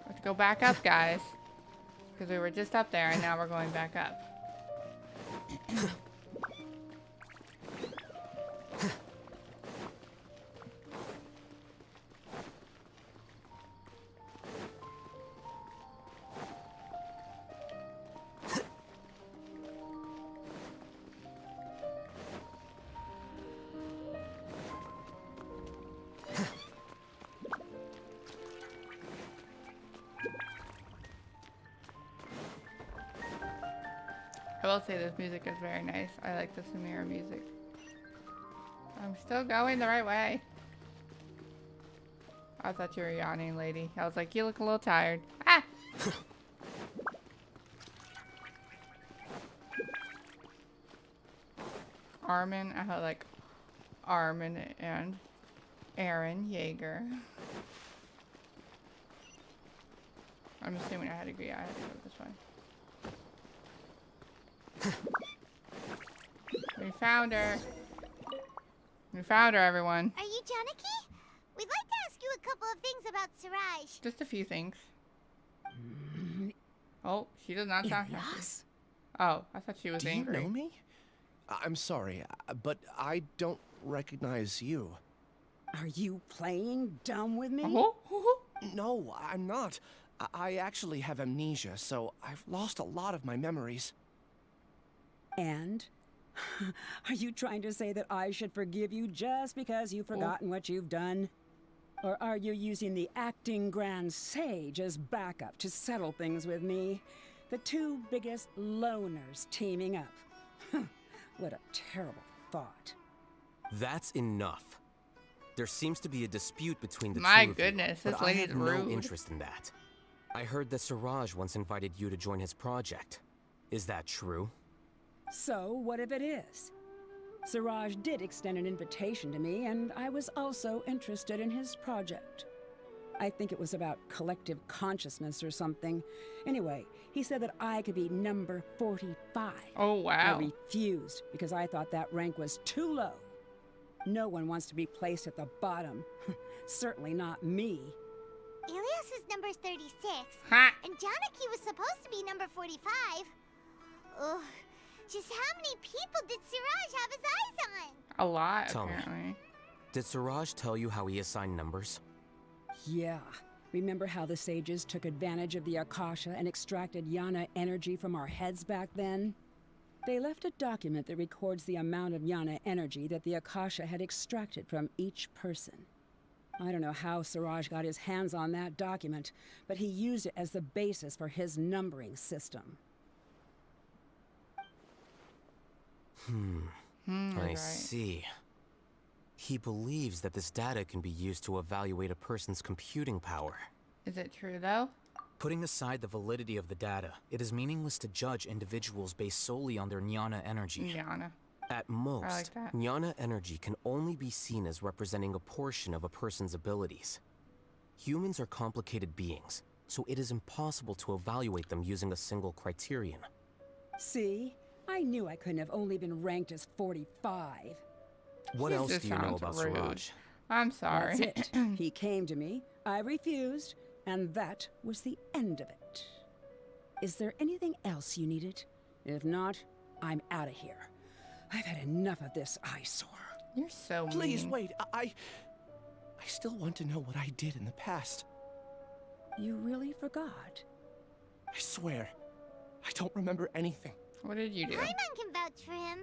have to go back up, guys. Because we were just up there and now we're going back up. I will say this music is very nice. I like the Sumira music. I'm still going the right way. I thought you were yawning, lady. I was like, you look a little tired. Ah! Armin, I like Armin and Aaron Yeager. I'm assuming I had to go. Yeah, I had to go this way. We found her. We found her, everyone. Are you Janaki? We'd like to ask you a couple of things about Siraj. Just a few things. Oh, she does not sound happy. Yes. Oh, I thought she was angry. Do you know me? I'm sorry, but I don't recognize you. Are you playing dumb with me? No, I'm not. I actually have amnesia, so I've lost a lot of my memories. And? Are you trying to say that I should forgive you just because you've forgotten what you've done? Or are you using the acting Grand Sage as backup to settle things with me? The two biggest loners teaming up. What a terrible thought. That's enough. There seems to be a dispute between the My two goodness, of you, this but I lady's have no rude. interest in that. I heard that Siraj once invited you to join his project. Is that true? So, what if it is? Siraj did extend an invitation to me, and I was also interested in his project. I think it was about collective consciousness or something. Anyway, he said that I could be number 45. Oh, wow. I refused because I thought that rank was too low. No one wants to be placed at the bottom. Certainly not me. Ilias is number 36. Ha! And Janaki was supposed to be number 45. Ugh. Just how many people did Siraj have his eyes on? A lot, Tell me. apparently. Did Siraj tell you how he assigned numbers? Yeah. Remember how the sages took advantage of the Akasha and extracted Yana energy from our heads back then? They left a document that records the amount of Yana energy that the Akasha had extracted from each person. I don't know how Siraj got his hands on that document, but he used it as the basis for his numbering system. I see. He believes that this data can be used to evaluate a person's computing power. Is it true, though? Putting aside the validity of the data, it is meaningless to judge individuals based solely on their jnana energy. Jnana. At most, I like that. jnana energy can only be seen as representing a portion of a person's abilities. Humans are complicated beings, so it is impossible to evaluate them using a single criterion. See? I knew I couldn't have only been ranked as 45. What else do you know about Siraj? I'm sorry. That's it. He came to me, I refused, and that was the end of it. Is there anything else you needed? If not, I'm out of here. I've had enough of this eyesore. You're so mean. Please wait. I still want to know what I did in the past. You really forgot? I swear, I don't remember anything. What did you do? Paimon can vouch for him.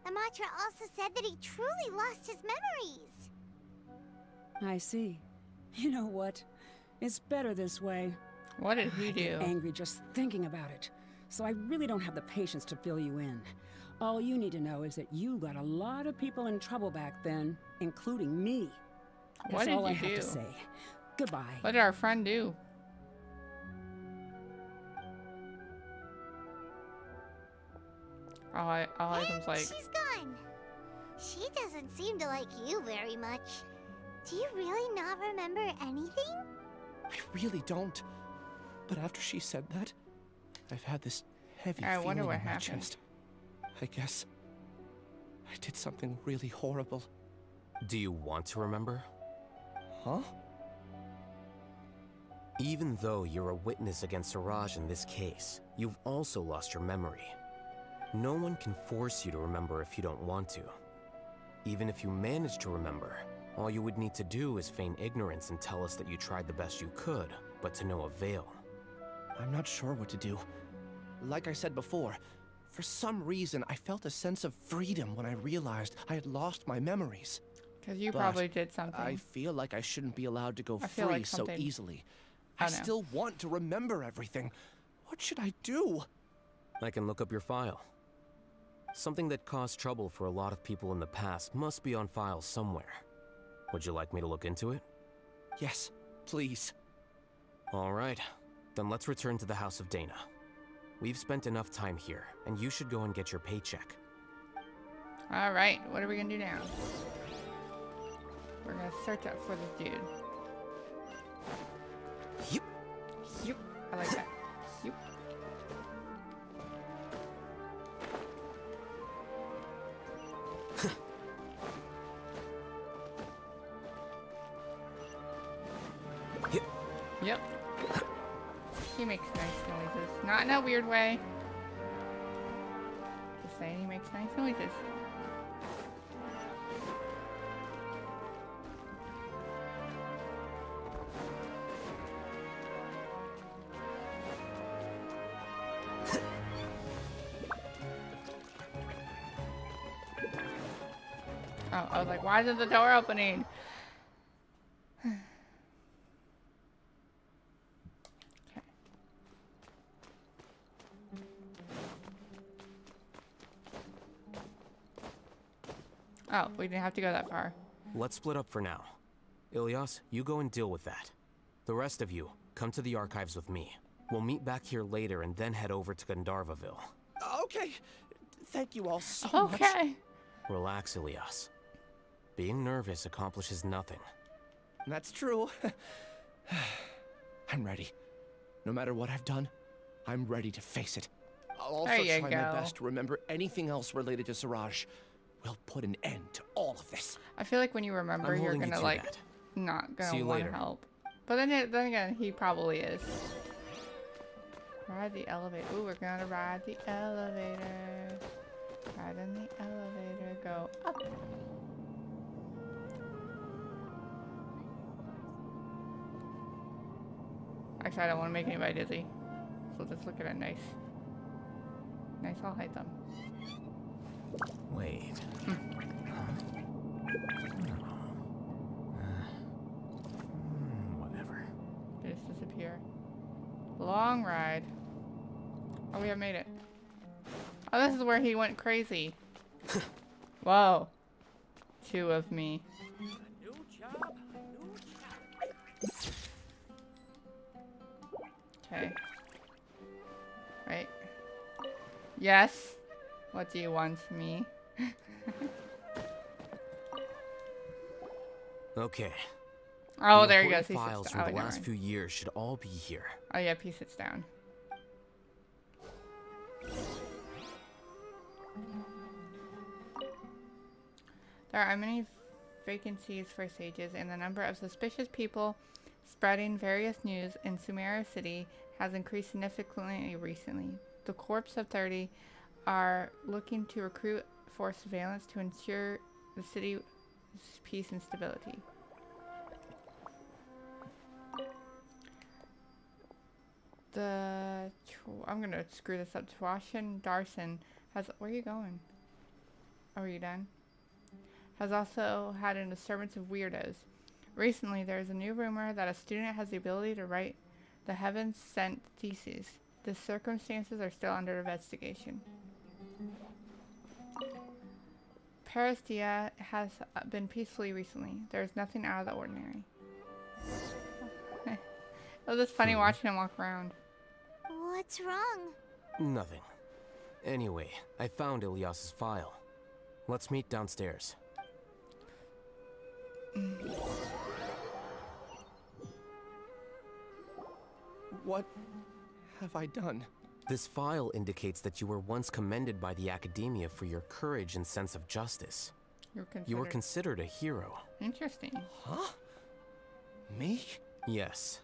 The mantra also said that he truly lost his memories. I see. You know what? It's better this way. What did he I do? get angry just thinking about it, so I really don't have the patience to fill you in. All you need to know is that you got a lot of people in trouble back then, including me. That's What did all I you have do? to say. Goodbye. What did our friend do? All items like. She's gone. She doesn't seem to like you very much. Do you really not remember anything? I really don't. But after she said that, I've had this heavy I feeling wonder what in my happened. chest. I guess I did something really horrible. Do you want to remember? Huh? Even though you're a witness against Siraj in this case, you've also lost your memory. No one can force you to remember if you don't want to. Even if you manage to remember, all you would need to do is feign ignorance and tell us that you tried the best you could, but to no avail. I'm not sure what to do. Like I said before, for some reason I felt a sense of freedom when I realized I had lost my memories. Because you But probably did something. I feel like I shouldn't be allowed to go I feel free like so something- easily. Oh, I no. still want to remember everything. What should I do? I can look up your file. Something that caused trouble for a lot of people in the past must be on file somewhere. Would you like me to look into it? Yes, please. All right, then let's return to the House of Dana. We've spent enough time here, and you should go and get your paycheck. All right, what are we gonna do now? We're gonna search up for this dude. Yep. Yep. I like that. Yep. Yep. He makes nice noises. Not in a weird way. Just saying he makes nice noises. Oh, I was like, why isn't the door opening? Oh, we didn't have to go that far. Let's split up for now. Ilyas, you go and deal with that. The rest of you, come to the archives with me. We'll meet back here later and then head over to Gandharvaville. Okay. Thank you all so much. Okay. Relax, Ilyas. Being nervous accomplishes nothing. That's true. I'm ready. No matter what I've done, I'm ready to face it. I'll also There you try go. my best to remember anything else related to Siraj. We'll put an end to all of this. I feel like when you remember, I'm you're holding you gonna to like that. not See gonna you want to later. help. But then again, he probably is. Ride the elevator. Ooh, we're gonna ride the elevator. Ride in the elevator. Go up. Actually, I don't want to make anybody dizzy. So just look at it nice. Nice, I'll hide them. Wait. here. Long ride. Oh, we have made it. Oh, this is where he went crazy. Whoa. 2 of me. Okay. Right. Yes. What do you want from me? Okay. Oh, the there he important goes. He sits files down. from Oh, the never last mind. few years should all be here. Oh, yep, he sits down. There are many vacancies for sages, and the number of suspicious people spreading various news in Sumeru City has increased significantly recently. The Corps of 30 are looking to recruit for surveillance to ensure the city's peace and stability. I'm gonna screw this up. Twashin Darson has. Where are you going? Oh, are you done? Has also had a disturbance of weirdos. Recently, there is a new rumor that a student has the ability to write the Heavens Sent thesis. The circumstances are still under investigation. Paristia has been peacefully recently. There is nothing out of the ordinary. It was just funny watching him walk around. What's wrong? Nothing. Anyway, I found Ilyas's file. Let's meet downstairs. What have I done? This file indicates that you were once commended by the Academia for your courage and sense of justice. You were considered a hero. Interesting. Huh? Me? Yes.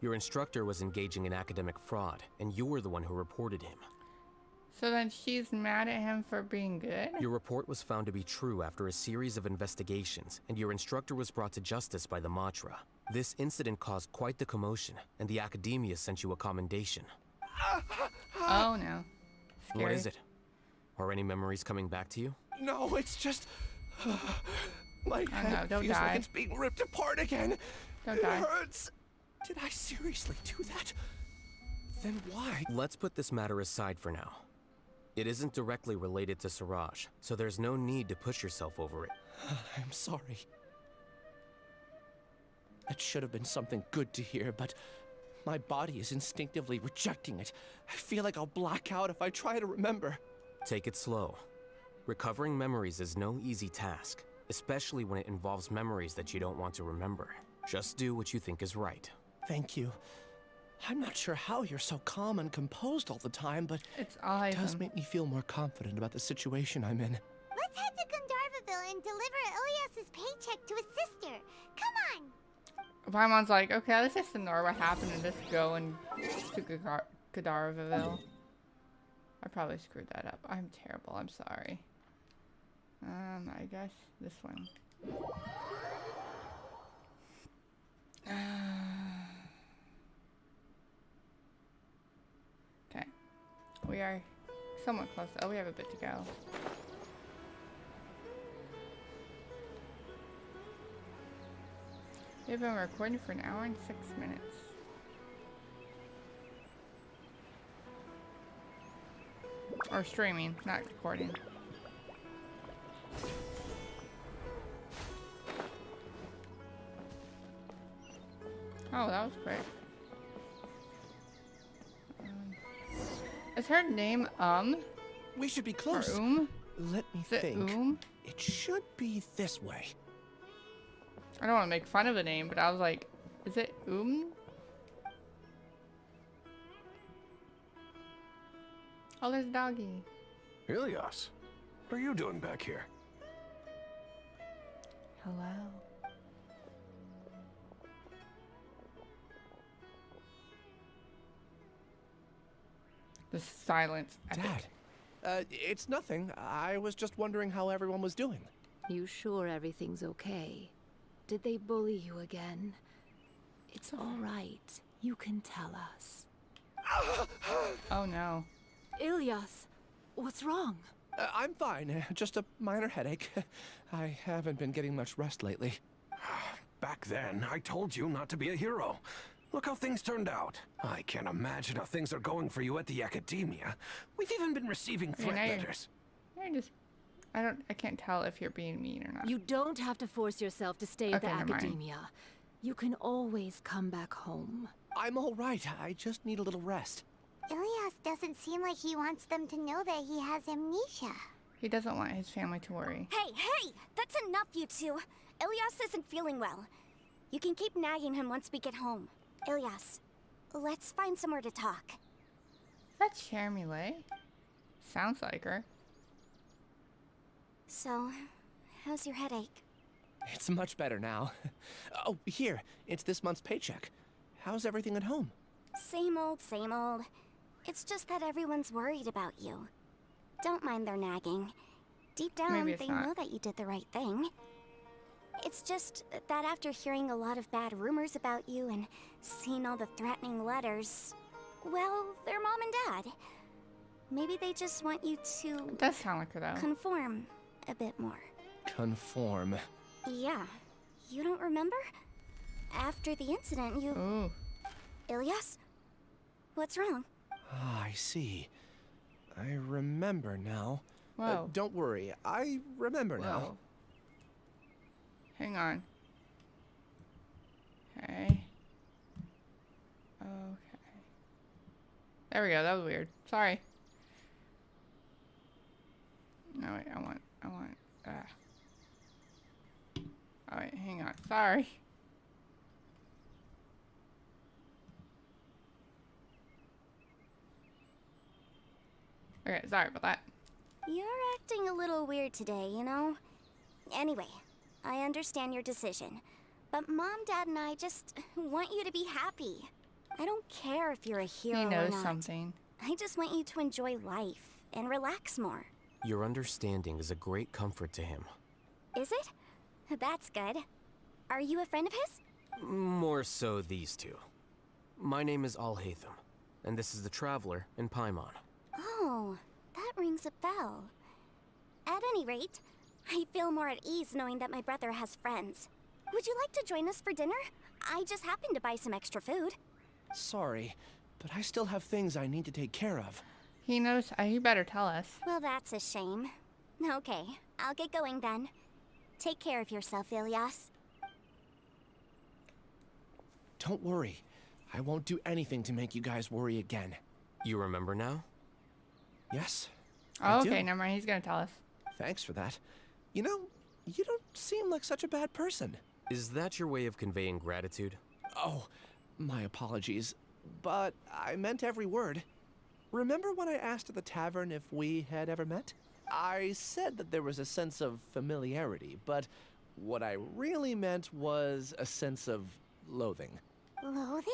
Your instructor was engaging in academic fraud, and you were the one who reported him. So then she's mad at him for being good? Your report was found to be true after a series of investigations, and your instructor was brought to justice by the Matra. This incident caused quite the commotion, and the Academia sent you a commendation. Oh no. Scary. What is it? Are any memories coming back to you? No, it's just... my head don't feels die. like it's being ripped apart again. Don't it die. hurts. Did I seriously do that? Then why? Let's put this matter aside for now. It isn't directly related to Siraj, so there's no need to push yourself over it. I'm sorry. That should have been something good to hear, but my body is instinctively rejecting it. I feel like I'll black out if I try to remember. Take it slow. Recovering memories is no easy task, especially when it involves memories that you don't want to remember. Just do what you think is right. Thank you. I'm not sure how you're so calm and composed all the time, but it does make me feel more confident about the situation I'm in. Let's head to Gandharvaville and deliver Ilyas's paycheck to his sister. Come on! Paimon's like, okay, let's just ignore what happened and just go and to Gandharvaville. I probably screwed that up. I'm terrible. I'm sorry. I guess this one. Okay. We are somewhat close. Oh, we have a bit to go. We've been recording for 1 hour and 6 minutes. Or streaming, not recording. Oh, that was quick. Is her name We should be close. Or Let me Is it think. It should be this way. I don't want to make fun of the name, but I was like, is it Oh, there's Doggy. Ilyas, what are you doing back here? Hello. The silence. Epic. Dad, it's nothing. I was just wondering how everyone was doing. You sure everything's okay? Did they bully you again? It's all right. You can tell us. Oh no. Ilyas, what's wrong? I'm fine. Just a minor headache. I haven't been getting much rest lately. Back then, I told you not to be a hero. Look how things turned out. I can't imagine how things are going for you at the academia. We've even been receiving threat letters. You're just... I can't tell if you're being mean or not. You don't have to force yourself to stay at the Okay, never mind. academia. You can always come back home. I'm all right. I just need a little rest. Ilias doesn't seem like he wants them to know that he has amnesia. He doesn't want his family to worry. Hey! That's enough, you two. Ilias isn't feeling well. You can keep nagging him once we get home. Ilias, let's find somewhere to talk. That's Chermile. Sounds like her. So, how's your headache? It's much better now. Oh, here. It's this month's paycheck. How's everything at home? Same old, same old. It's just that everyone's worried about you. Don't mind their nagging. Deep down, they know that you did the right thing. It's just that after hearing a lot of bad rumors about you and seeing all the threatening letters, well, they're mom and dad. Maybe they just want you to... It does sound like her, though. Conform a bit more. Conform. Yeah. You don't remember? After the incident, you... Ooh. Ilias? What's wrong? Ah, I see. I remember now. Whoa. Don't worry. I remember now. Hang on. Okay. Okay. There we go. That was weird. Sorry. No, wait. I want. Oh, wait. Hang on. Sorry. Okay. Sorry about that. You're acting a little weird today, you know? Anyway, I understand your decision. But Mom, Dad, and I just want you to be happy. I don't care if you're a hero He knows or not. something. I just want you to enjoy life and relax more. Your understanding is a great comfort to him. Is it? That's good. Are you a friend of his? More so these two. My name is Alhaitham, and this is the Traveler in Paimon. Oh, that rings a bell. At any rate, I feel more at ease knowing that my brother has friends. Would you like to join us for dinner? I just happened to buy some extra food. Sorry, but I still have things I need to take care of. He knows. He better tell us. Well, that's a shame. Okay, I'll get going then. Take care of yourself, Ilias. Don't worry. I won't do anything to make you guys worry again. You remember now? Yes. Oh, okay, never mind. He's gonna tell us. Thanks for that. You know, you don't seem like such a bad person. Is that your way of conveying gratitude? Oh, my apologies. But I meant every word. Remember when I asked at the tavern if we had ever met? I said that there was a sense of familiarity, but what I really meant was a sense of loathing. Loathing?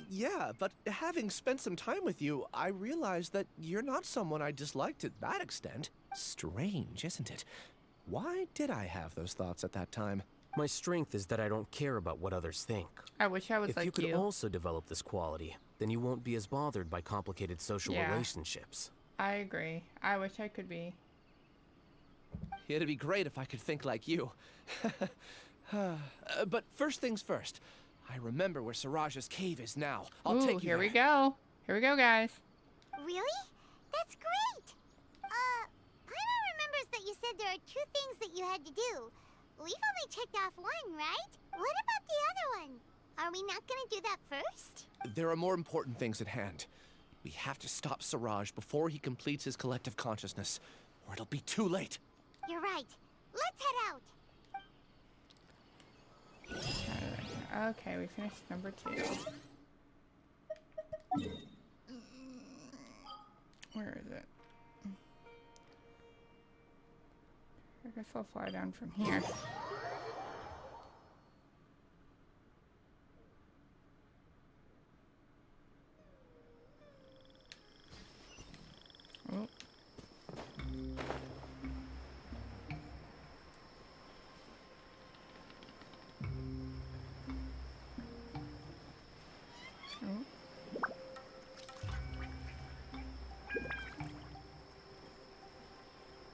Yeah, but having spent some time with you, I realized that you're not someone I dislike to that extent. Strange, isn't it? Why did I have those thoughts at that time? My strength is that I don't care about what others think. I wish I was if like you could you. also develop this quality, then you won't be as bothered by complicated social relationships. I agree. I wish I could be. It'd be great if I could think like you. But first things first. I remember where Siraj's cave is now. I'll take you here there. we go. Here we go, guys. Really? That's great! Paimon remembers that you said there are 2 things that you had to do. We've only checked off 1, right? What about the other one? Are we not gonna do that first? There are more important things at hand. We have to stop Siraj before he completes his collective consciousness, or it'll be too late. You're right. Let's head out. Okay, we finished number 2. Where is it? I guess I'll fly down from here. Oh.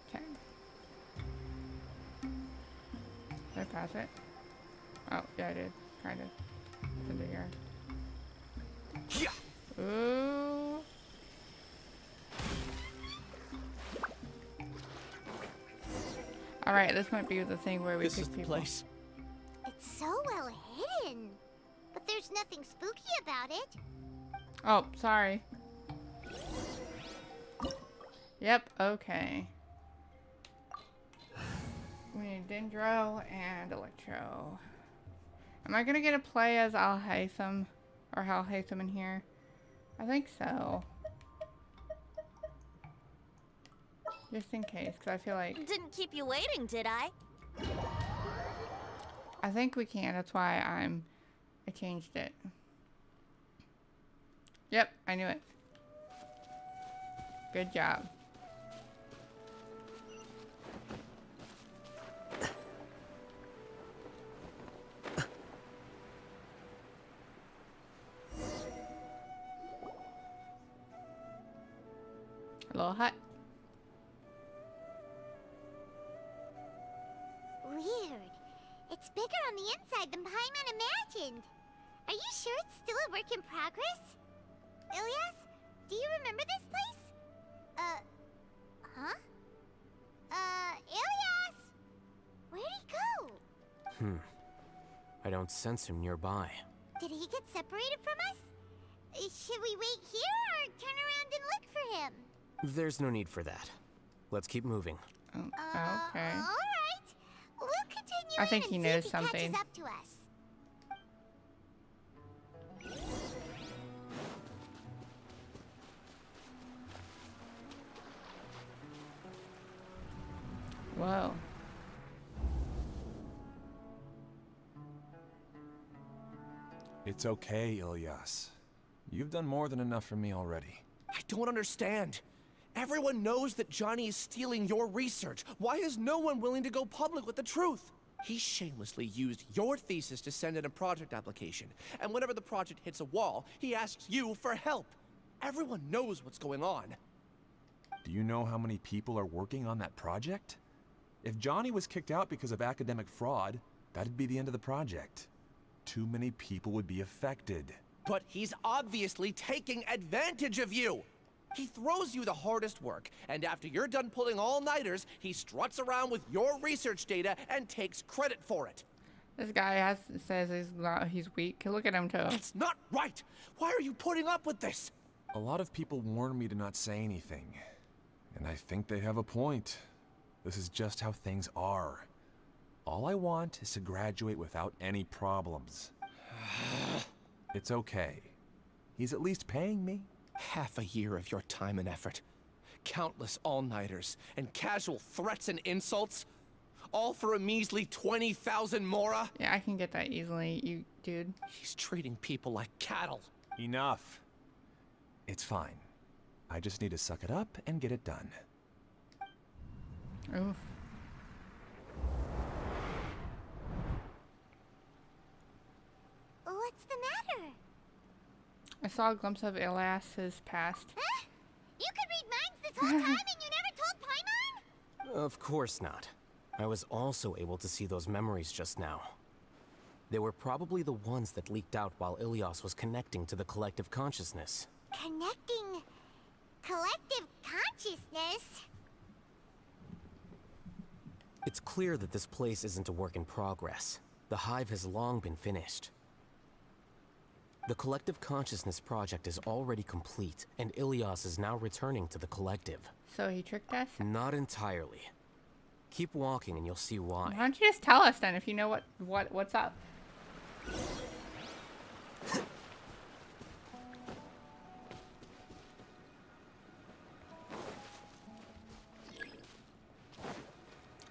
Okay. Did I pass it? Oh, yeah, I did. Kind of. It's under here. Ooh. Alright, this might be the thing where we This pick is the people. place. It's so well hidden. But there's nothing spooky about it. Oh, sorry. Yep, okay. We need Dendro and Electro. Am I gonna get a play as Al Haytham? Or Hal Haytham in here? I think so. Just in case, because I feel like... Didn't keep you waiting, did I? I think we can, that's why I changed it. Yep, I knew it. Good job. A little hut. Weird. It's bigger on the inside than Paimon imagined. Are you sure it's still a work in progress? Ilias, do you remember this place? Huh? Ilias! Where'd he go? I don't sense him nearby. Did he get separated from us? Should we wait here or turn around and look for him? There's no need for that. Let's keep moving. Oh, okay. Alright. We'll continue I think in he and knows see if he something. catches up to us. Whoa. It's okay, Ilyas. You've done more than enough for me already. I don't understand. Everyone knows that Johnny is stealing your research. Why is no one willing to go public with the truth? He shamelessly used your thesis to send in a project application. And whenever the project hits a wall, he asks you for help. Everyone knows what's going on. Do you know how many people are working on that project? If Johnny was kicked out because of academic fraud, that'd be the end of the project. Too many people would be affected. But he's obviously taking advantage of you. He throws you the hardest work, and after you're done pulling all-nighters, he struts around with your research data and takes credit for it. This guy says he's weak. Look at him too. That's not right! Why are you putting up with this? A lot of people warn me to not say anything. And I think they have a point. This is just how things are. All I want is to graduate without any problems. It's okay. He's at least paying me. Half a year of your time and effort. Countless all-nighters and casual threats and insults. All for a measly 20,000 mora? Yeah, I can get that easily, you dude. He's treating people like cattle. Enough. It's fine. I just need to suck it up and get it done. Oof. What's the matter? I saw a glimpse of Elias's past. Huh? You could read minds this whole time and you never told Paimon? Of course not. I was also able to see those memories just now. They were probably the ones that leaked out while Ilias was connecting to the collective consciousness. Connecting collective consciousness? It's clear that this place isn't a work in progress. The hive has long been finished. The Collective Consciousness project is already complete, and Ilias is now returning to the Collective. So he tricked us? Not entirely. Keep walking and you'll see why. Why don't you just tell us then if you know what's up?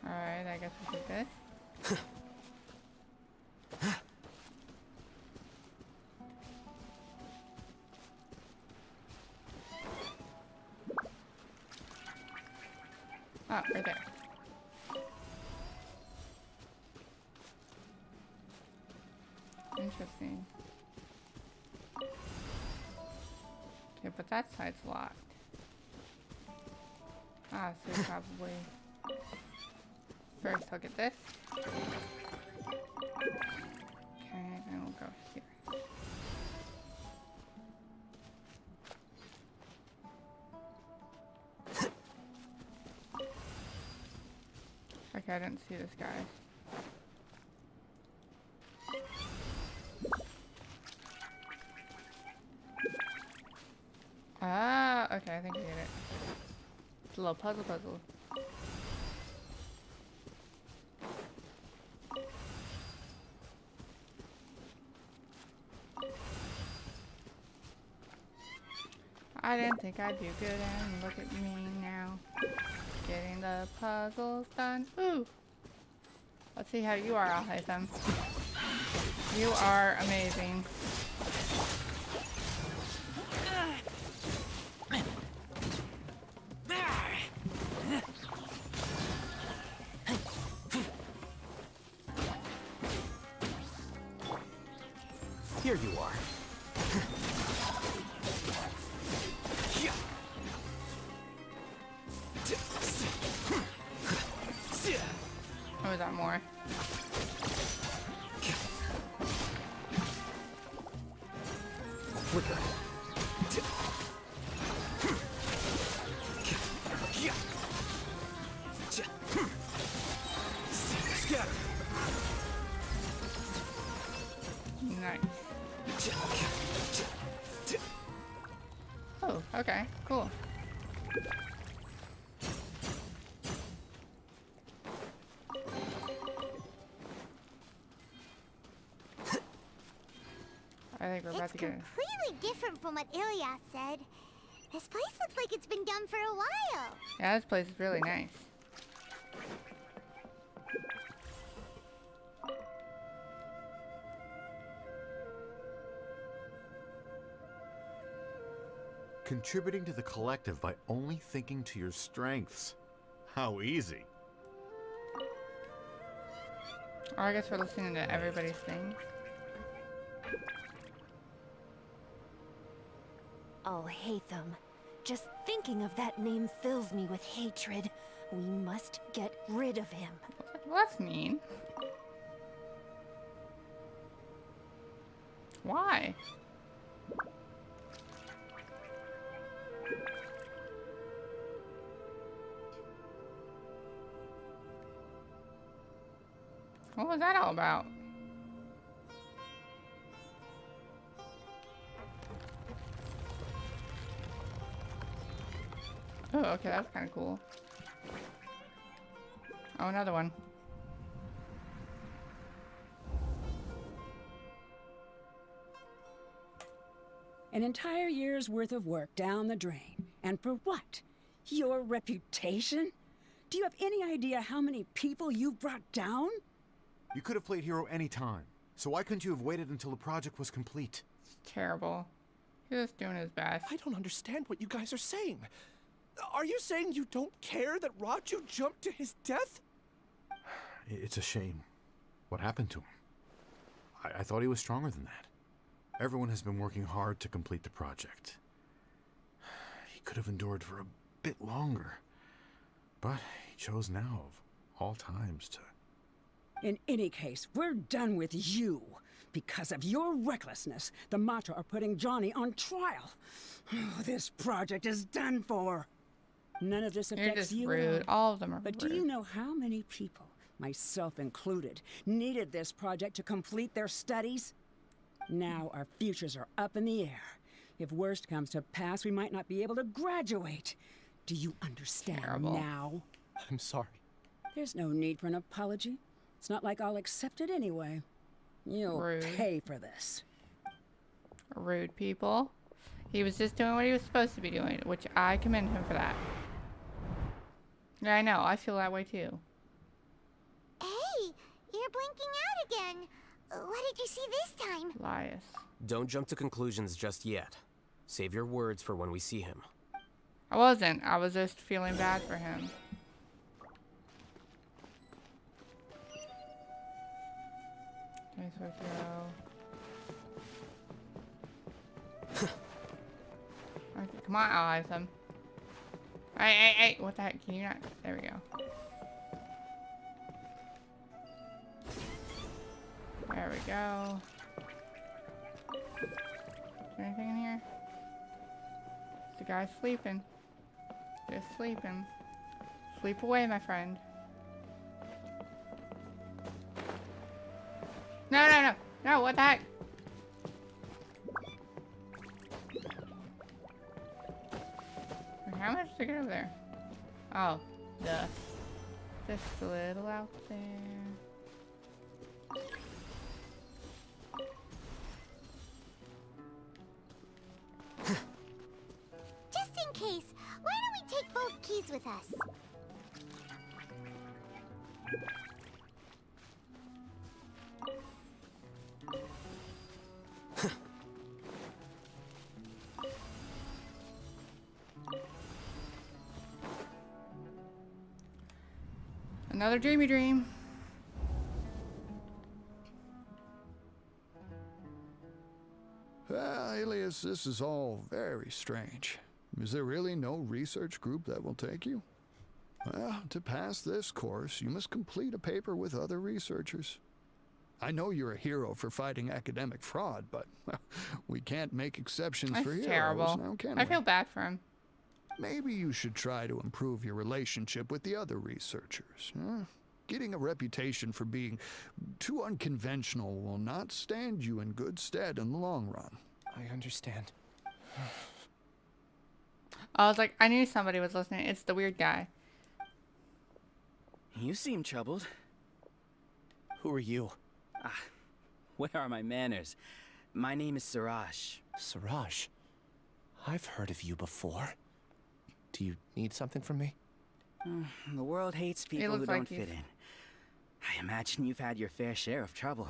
Alright, I guess we did this. Oh, right there. Interesting. Okay, but that side's locked. Ah, so probably... First, I'll get this. Okay, then we'll go here. Okay, I didn't see this guy. Ah, okay, I think I get it. It's a little puzzle. I didn't think I'd do good, and look at me now. Getting the puzzles done. Ooh! Let's see how you are, Al-Haytham. You are amazing. Here you are. Oh, is that more? Flicker. Scatter. Nice. Oh, okay, cool. I think we're about to get it. Completely different from what Ilyas said. This place looks like it's been done for a while. Yeah, this place is really nice. Contributing to the collective by only thinking to your strengths. How easy. Oh, I guess we're listening to everybody's thing. Oh, Haytham. Just thinking of that name fills me with hatred. We must get rid of him. Well, that's mean. Why? What was that all about? Oh, okay, that's kind of cool. Oh, another one. An entire year's worth of work down the drain. And for what? Your reputation? Do you have any idea how many people you've brought down? You could have played hero any time, so why couldn't you have waited until the project was complete? It's terrible. He's just doing his best. I don't understand what you guys are saying. Are you saying you don't care that Raju jumped to his death? It's a shame. What happened to him? I thought he was stronger than that. Everyone has been working hard to complete the project. He could have endured for a bit longer, but he chose now of all times to... In any case, we're done with you. Because of your recklessness, the Mata are putting Johnny on trial. This project is done for. None of this affects You're just you rude. at all. All of them are But rude. do you know how many people, myself included, needed this project to complete their studies? Now our futures are up in the air. If worst comes to pass, we might not be able to graduate. Do you understand now? I'm sorry. There's no need for an apology. It's not like I'll accept it anyway. You'll pay for this. Rude people. He was just doing what he was supposed to be doing, which I commend him for that. Yeah, I know. I feel that way too. Hey, you're blinking out again. What did you see this time? Elias. Don't jump to conclusions just yet. Save your words for when we see him. I wasn't. I was just feeling bad for him. Nice work, hero. Okay, come on, allies him. Hey, what the heck? Can you not? There we go. There we go. Is there anything in here? The guy's sleeping. Just sleeping. Sleep away, my friend. No, no, no. No, what the heck? How much to get over there? Oh, duh. Just a little out there. Just in case, why don't we take both keys with us? Another dreamy dream. Alias, this is all very strange. Is there really no research group that will take you? Well, to pass this course, you must complete a paper with other researchers. I know you're a hero for fighting academic fraud, but we can't make exceptions That's for heroes terrible. now, can I we? feel bad for him. Maybe you should try to improve your relationship with the other researchers. Huh? Getting a reputation for being too unconventional will not stand you in good stead in the long run. I understand. I was like, I knew somebody was listening. It's the weird guy. You seem troubled. Who are you? Ah, where are my manners? My name is Siraj. Siraj? I've heard of you before. Do you need something from me? The world hates people who looks don't like fit in. I imagine you've had your fair share of trouble.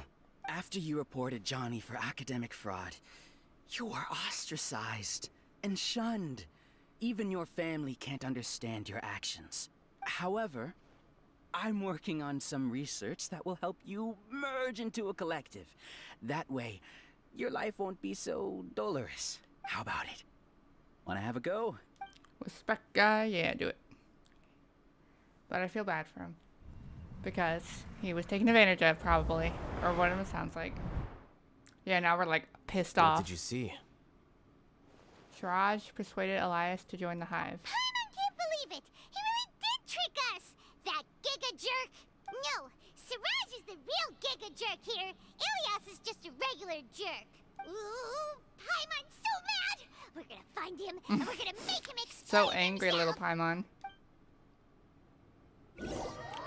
After you reported Johnny for academic fraud, you were ostracized and shunned. Even your family can't understand your actions. However, I'm working on some research that will help you merge into a collective. That way, your life won't be so dolorous. How about it? Wanna have a go? Respect guy, yeah, do it. But I feel bad for him. Because he was taken advantage of, probably. Or whatever it sounds like. Yeah, now we're like pissed off. What did you see? Siraj persuaded Elias to join the Hive. I can't believe it! He really did trick us! That giga jerk! No, Siraj is the real giga jerk here. Ilias is just a regular jerk. Ooh, Paimon's so mad! We're gonna find him, and we're gonna make him explain So angry, little Paimon.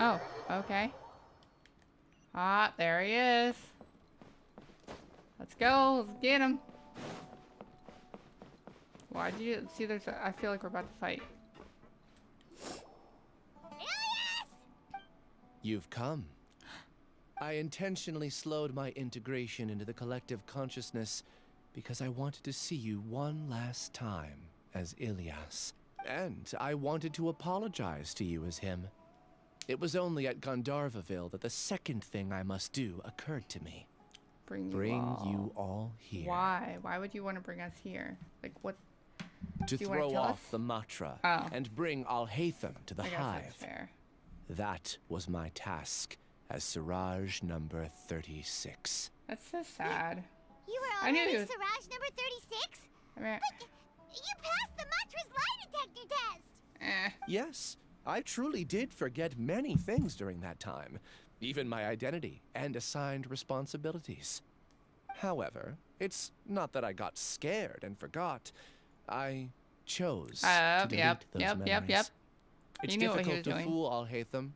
Oh, okay. Ah, there he is. Let's go. Let's get him. Why'd you see? I feel like we're about to fight. You've come. I intentionally slowed my integration into the collective consciousness because I wanted to see you one last time as Ilias. And I wanted to apologize to you as him. It was only at Gandharvaville that the second thing I must do occurred to me. Bring you all here. Why? Why would you want to bring us here? Like, what? To Do you wanna throw kill off us? the Matra Oh. and bring Alhaitham to the I guess Hive. that's fair. That was my task as Siraj number 36. That's so sad. You were I knew already he was- Siraj number 36? I mean, But you passed the Matra's lie detector test! Yes, I truly did forget many things during that time, even my identity and assigned responsibilities. However, it's not that I got scared and forgot. I chose to delete those memories. It's He knew what he difficult was to doing. fool Alhaitham,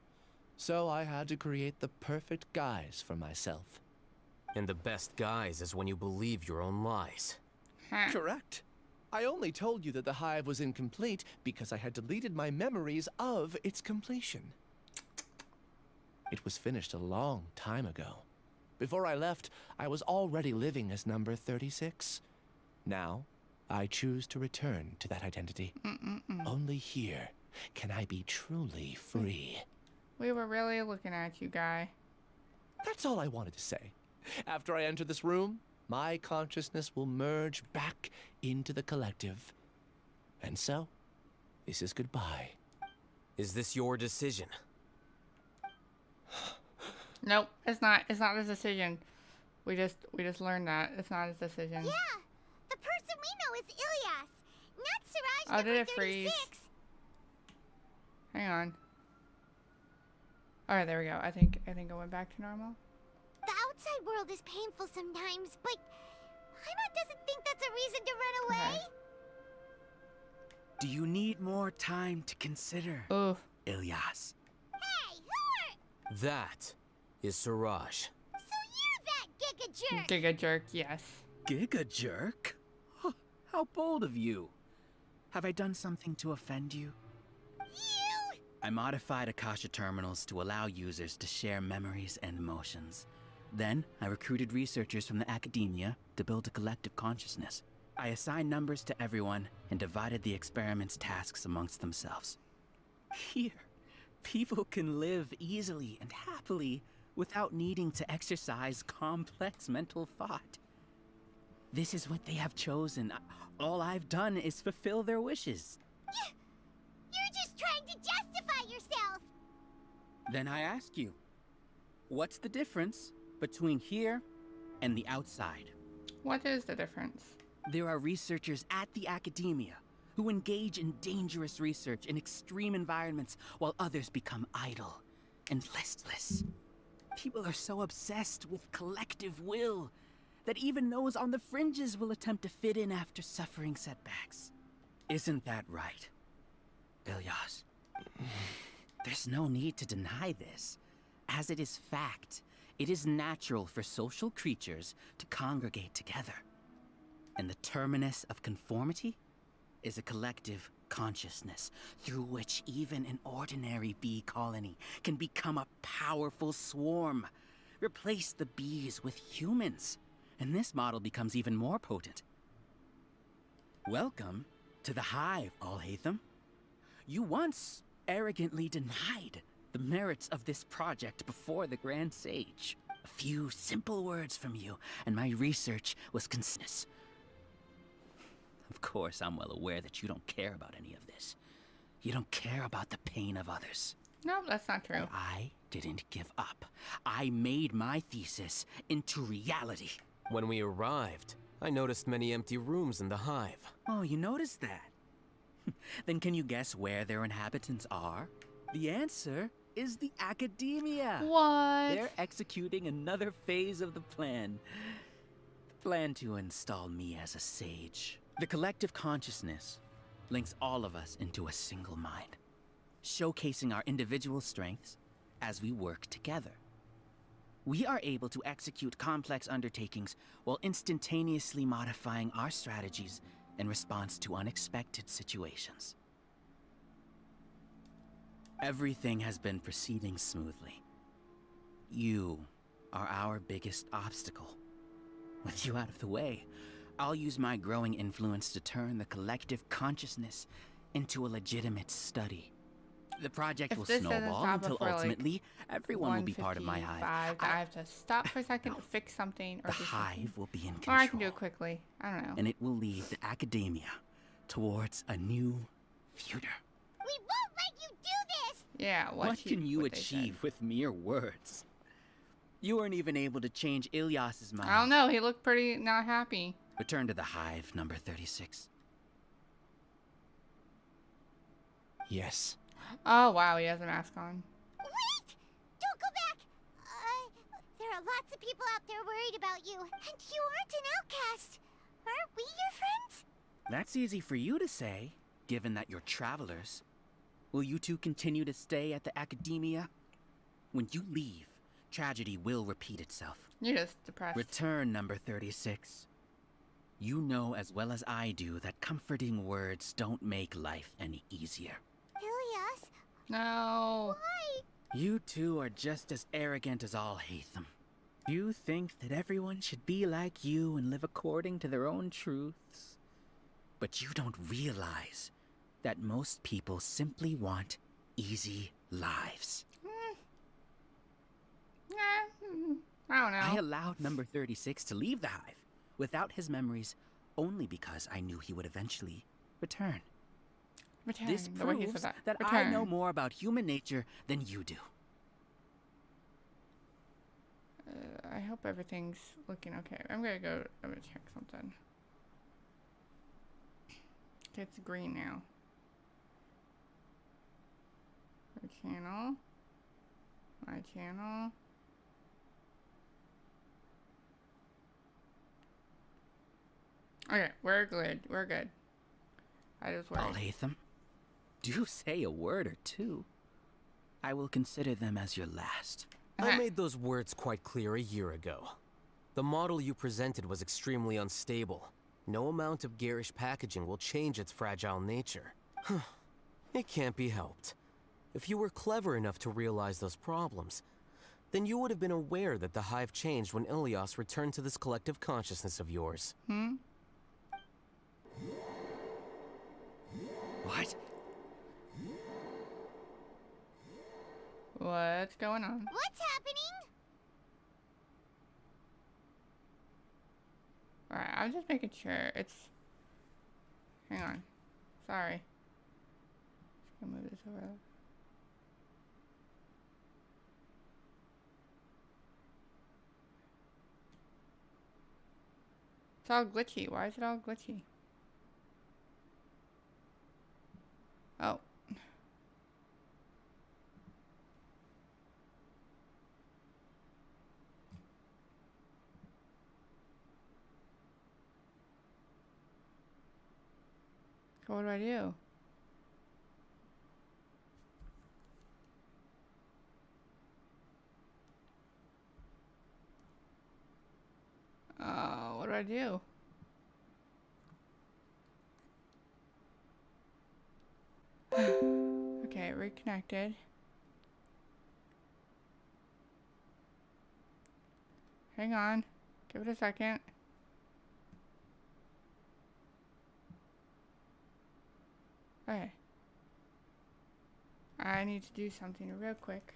so I had to create the perfect guise for myself. And the best guise is when you believe your own lies. Correct. I only told you that the hive was incomplete because I had deleted my memories of its completion. It was finished a long time ago. Before I left, I was already living as number 36. Now, I choose to return to that identity. Only here can I be truly free. We were really looking at you, guy. That's all I wanted to say. After I enter this room, my consciousness will merge back into the collective. And so, this is goodbye. Is this your decision? Nope, it's not. It's not his decision. We just learned that it's not his decision. Yeah, the person we know is Ilias, not Siraj Oh, number did it 36. freeze? Hang on. All right, there we go. I think it went back to normal. The outside world world is painful sometimes, but Paimon doesn't think that's a reason to run away. Do you need more time to consider, Ilyas? Hey, who are... That is Siraj. So you're that Giga Jerk! Giga Jerk, yes. Giga Jerk? Huh, how bold of you. Have I done something to offend you? You? I modified Akasha terminals to allow users to share memories and emotions. Then, I recruited researchers from the academia to build a collective consciousness. I assigned numbers to everyone and divided the experiment's tasks amongst themselves. Here, people can live easily and happily without needing to exercise complex mental thought. This is what they have chosen. All I've done is fulfill their wishes. You're just trying to justify yourself! Then I ask you, what's the difference between here and the outside? What is the difference? There are researchers at the academia who engage in dangerous research in extreme environments while others become idle and listless. People are so obsessed with collective will that even those on the fringes will attempt to fit in after suffering setbacks. Isn't that right, Ilyas? There's no need to deny this, as it is fact. It is natural for social creatures to congregate together. And the terminus of conformity is a collective consciousness through which even an ordinary bee colony can become a powerful swarm. Replace the bees with humans, and this model becomes even more potent. Welcome to the Hive, Alhaitham. You once arrogantly denied the merits of this project before the Grand Sage. A few simple words from you, and my research was consistent. Of course, I'm well aware that you don't care about any of this. You don't care about the pain of others. No, that's not true. But I didn't give up. I made my thesis into reality. When we arrived, I noticed many empty rooms in the hive. Oh, you noticed that? Then can you guess where their inhabitants are? The answer is the academia. What? They're executing another phase of the plan. The plan to install me as a sage. The collective consciousness links all of us into a single mind, showcasing our individual strengths as we work together. We are able to execute complex undertakings while instantaneously modifying our strategies in response to unexpected situations. Everything has been proceeding smoothly. You are our biggest obstacle. With you out of the way, I'll use my growing influence to turn the collective consciousness into a legitimate study. The project will snowball until ultimately everyone will be part of my hive. I have to stop for a second to fix something, or the hive will be in control. Or I can do it quickly. I don't know. And it will lead the academia towards a new future. We won't let you do this! Yeah, what can you achieve with mere words? You weren't even able to change Ilyas's mind. I don't know. He looked pretty not happy. Return to the hive, number 36. Yes. Oh, wow. He has a mask on. Wait! Don't go back! There are lots of people out there worried about you, and you aren't an outcast. Aren't we your friends? That's easy for you to say, given that you're travelers. Will you two continue to stay at the academia? When you leave, tragedy will repeat itself. You're just depressed. Return, number 36. You know as well as I do that comforting words don't make life any easier. Ilyas? No. Why? You two are just as arrogant as Alhaitham. You think that everyone should be like you and live according to their own truths. But you don't realize that most people simply want easy lives. I don't know. I allowed number 36 to leave the hive without his memories only because I knew he would eventually return. This proves that I know more about human nature than you do. I hope everything's looking okay. I'm gonna check something. Okay, it's green now. My channel. Okay, we're good. We're good. I just worried. Alhaitham, do say a word or two. I will consider them as your last. I made those words quite clear a year ago. The model you presented was extremely unstable. No amount of garish packaging will change its fragile nature. It can't be helped. If you were clever enough to realize those problems, then you would have been aware that the Hive changed when Ilias returned to this collective consciousness of yours. What? What's going on? What's happening? Alright, I'm just making sure it's... Hang on. Sorry. Just gonna move this over. It's all glitchy. Why is it all glitchy? Oh. So what do I do? What do I do? Okay, reconnected. Hang on. Give it a second. Okay. I need to do something real quick.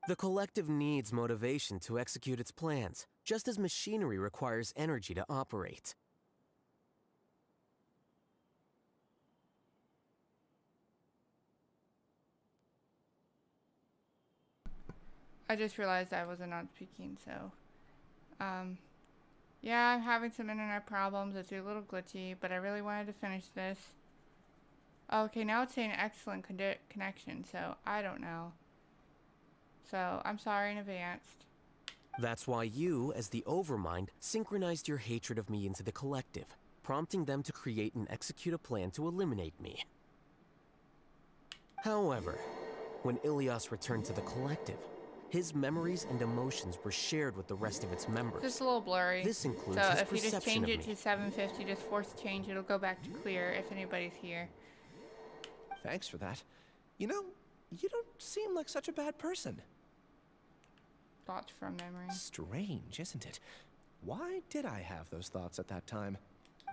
The collective needs motivation to execute its plans, just as machinery requires energy to operate. I just realized I wasn't on speaking, so... Yeah, I'm having some internet problems. It's a little glitchy, but I really wanted to finish this. Okay, now it's saying excellent connection, so I don't know. So, I'm sorry in advance. That's why you, as the Overmind, synchronized your hatred of me into the collective. prompting them to create and execute a plan to eliminate me. However, when Ilias returned to the collective, his memories and emotions were shared with the rest of its members. Just a little blurry. This includes so his if you just perception change of it me. to 750, just force change, it'll go back to clear if anybody's here. Thanks for that. You know, you don't seem like such a bad person. Thoughts from memory. Strange, isn't it? Why did I have those thoughts at that time?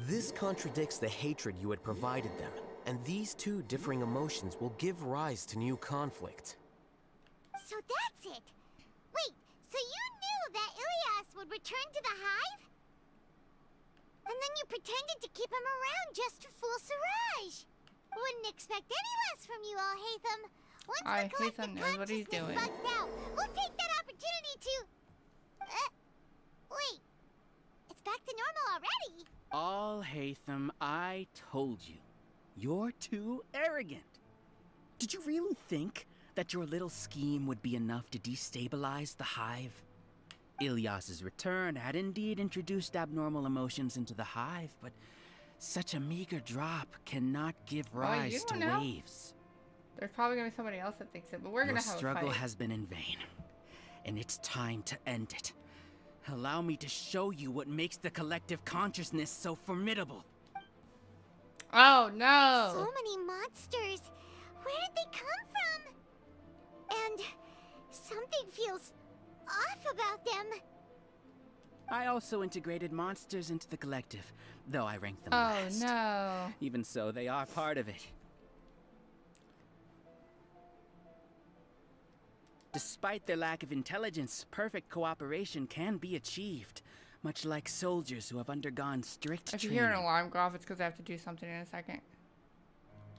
This contradicts the hatred you had provided them, and these two differing emotions will give rise to new conflict. So that's it. Wait, so you knew that Ilias would return to the hive? And then you pretended to keep him around just to fool Siraj. Wouldn't expect any less from you all, Haytham. Once the collective knows what he's consciousness doing. bugs out, we'll take that opportunity to... wait. It's back to normal already. All Haytham, I told you. You're too arrogant. Did you really think that your little scheme would be enough to destabilize the hive? Ilias's return had indeed introduced abnormal emotions into the hive, but such a meager drop cannot give rise to waves. There's probably gonna be somebody else that thinks it, but we're gonna have a fight. Your struggle has been in vain, and it's time to end it. Allow me to show you what makes the collective consciousness so formidable. Oh no! So many monsters. Where did they come from? And something feels off about them. I also integrated monsters into the collective, though I ranked them Oh last. no. Even so, they are part of it. Despite their lack of intelligence, perfect cooperation can be achieved, much like soldiers who have undergone strict If you training. hear an alarm go off, it's because I have to do something in a second.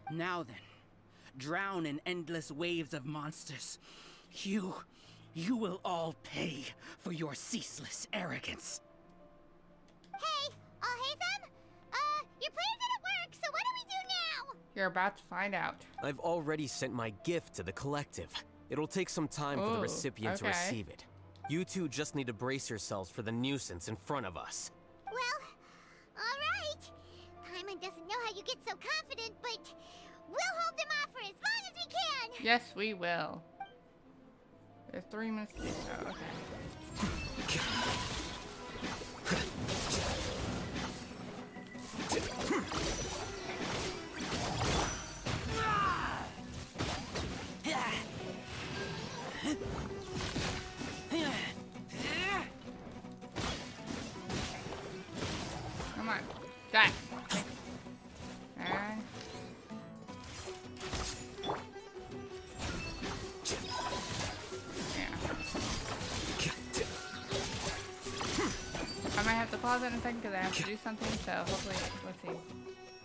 Now then, drown in endless waves of monsters. You will all pay for your ceaseless arrogance. Hey, Haytham? Your plan didn't work, so what do we do now? You're about to find out. I've already sent my gift to the collective. It'll take some time for the Ooh, recipient to okay. receive it. You two just need to brace yourselves for the nuisance in front of us. Well, alright. Paimon doesn't know how you get so confident, but we'll hold them off for as long as we can. Yes, we will. There's 3 minutes to do so. Okay. Come on. Die. And... I might have to pause it in a second because I have to do something, so hopefully, let's see.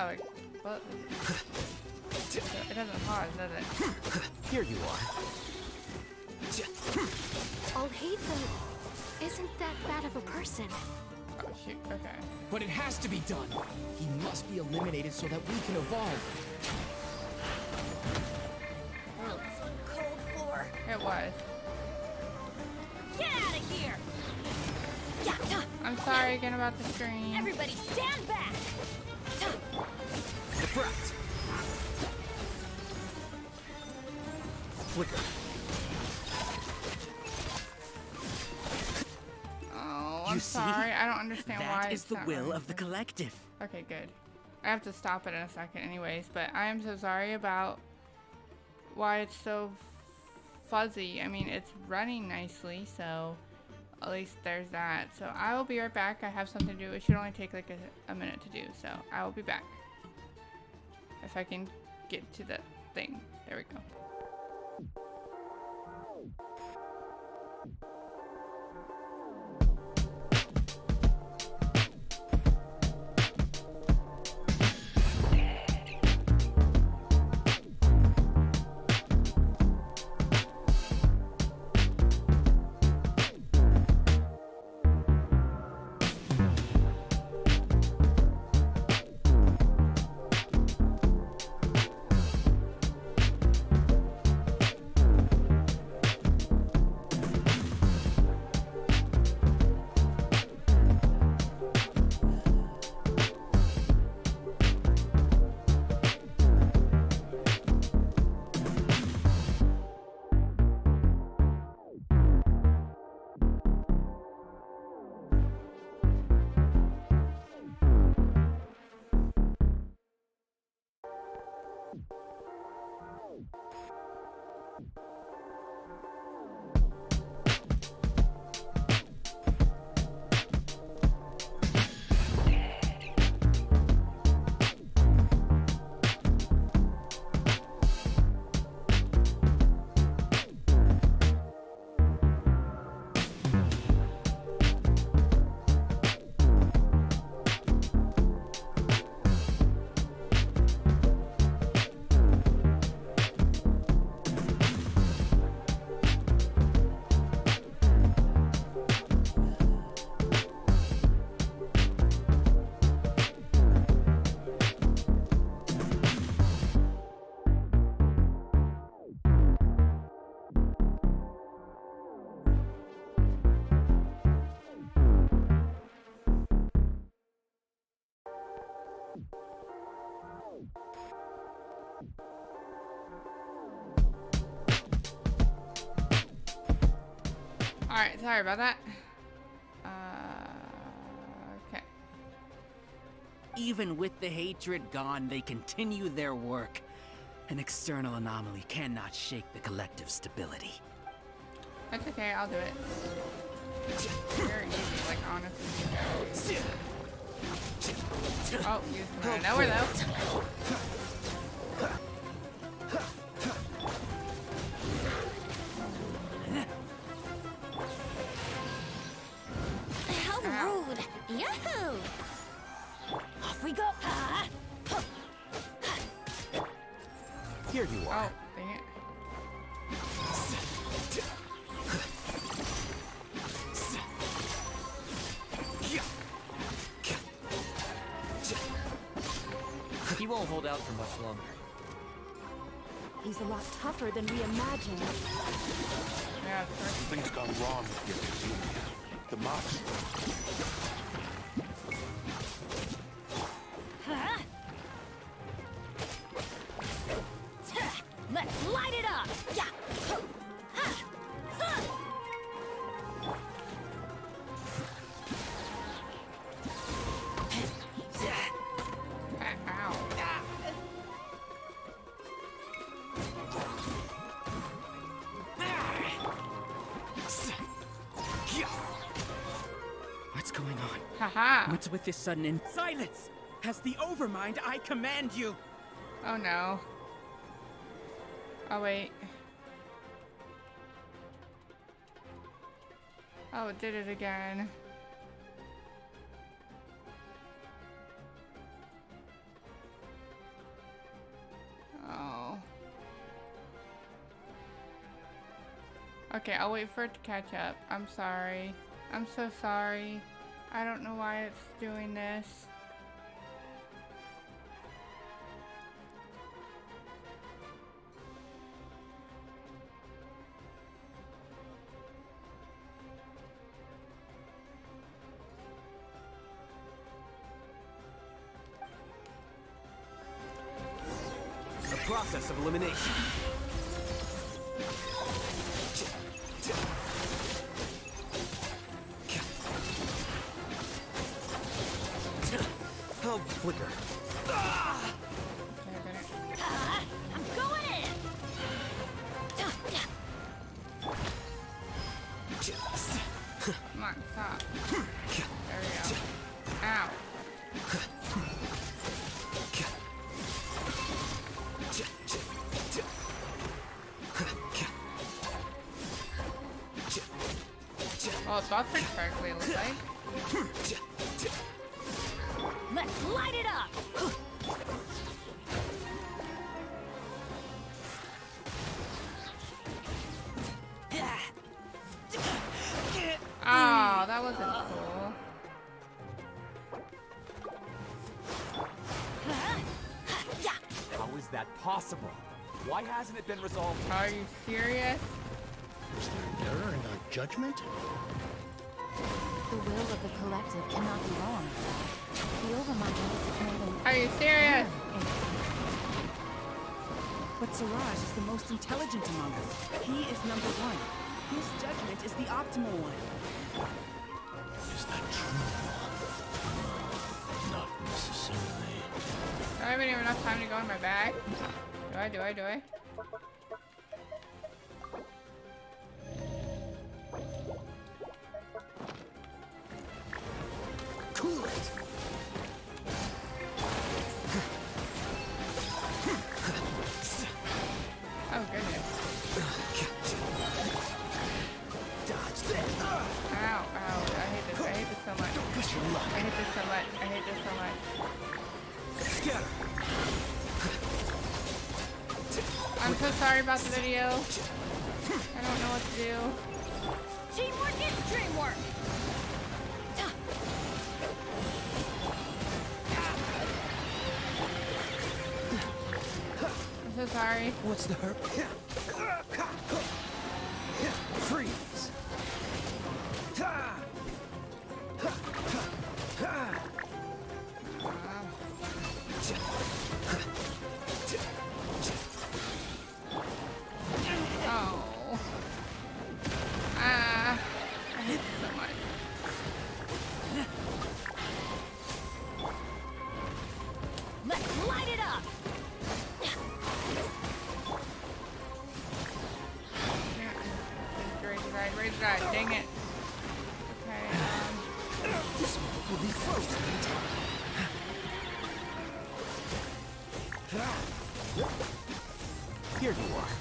Oh, wait. What? It doesn't pause, does it? Here you are. Oh, Haytham isn't that bad of a person. Oh, shoot. Okay. But it has to be done. He must be eliminated so that we can evolve. Oh, this one cold floor. It was. Get out of here! I'm sorry again about the screen. Everybody stand back! Deflect. Flicker. Oh, I'm You see? sorry. I don't understand why That is it's the not will running of the through. collective. Okay, good. I have to stop it in a second anyways, but I am so sorry about why it's so fuzzy. I mean, it's running nicely, so at least there's that. So I will be right back. I have something to do. It should only take like a minute to do, so I will be back. If I can get to the thing. There we go. Alright, sorry about that. Okay. Even with the hatred gone, they continue their work. An external anomaly cannot shake the collective stability. That's okay, I'll do it. Very easy, like honestly. Oh, you just out of nowhere though. How rude! Yahoo! Off we go! Here you are. Oh, dang it. He won't hold out for much longer. He's a lot tougher than we imagined. Yeah, Something's gone wrong with your The mox. Huh? Let's light it up! Yeah. What's going on? Haha. What's with this sudden silence? Has the Overmind I command you? Oh no. Oh wait. Oh, it did it again. Oh. Okay, I'll wait for it to catch up. I'm sorry. I'm so sorry. I don't know why it's doing this. The process of elimination. Oh, flicker. I'm going in! Come on, stop. There we go. Ow. Well, it's about fixed correctly, it looks like. Let's light it up! Oh, that wasn't cool. How is that possible? Why hasn't it been resolved? Are you serious? Is there error in our judgment? The will of the collective cannot be wrong. The Overmind is more than... Are you serious? But Siraj is the most intelligent among us. He is number one. His judgment is the optimal one. Is that true? Not necessarily. Do I even have enough time to go in my bag? Do I? Cool it. Oh goodness. Dodge that. Ow, ow. I hate this so much. I hate this so much. Scatter. I'm so sorry about the video. I don't know what to do. Teamwork is dreamwork! I'm so sorry. What's the hurt? Freeze. Oh. Ah. Dang it. Okay, This world will be frozen in time. Here you are.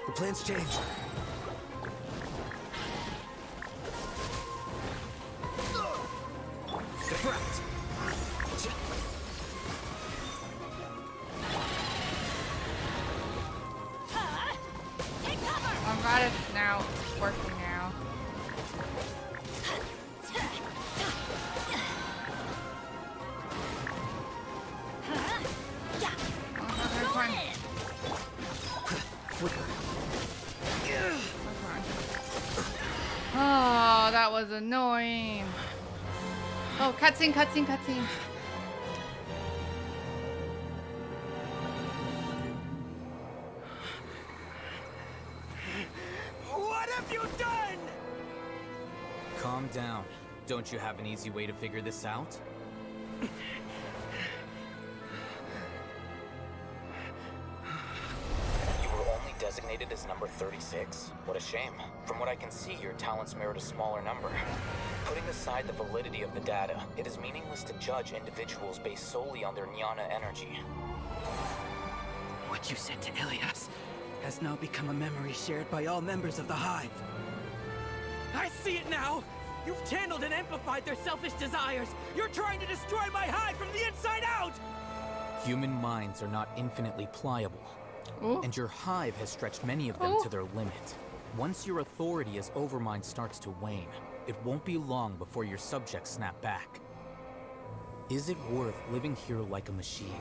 The plan's changed. Deflect. I'm glad it's now working now. Oh, that was annoying. Oh, cutscene, cutscene, cutscene. What have you done? Calm down. Don't you have an easy way to figure this out? You were only designated as number 36? What a shame. From what I can see, your talents merit a smaller number. Putting aside the validity of the data, it is meaningless to judge individuals based solely on their jnana energy. What you said to Ilias has now become a memory shared by all members of the Hive. I see it now! You've channeled and amplified their selfish desires! You're trying to destroy my Hive from the inside out! Human minds are not infinitely pliable. Ooh. And your Hive has stretched many of them to their limit. Once your authority as Overmind starts to wane, it won't be long before your subjects snap back. Is it worth living here like a machine?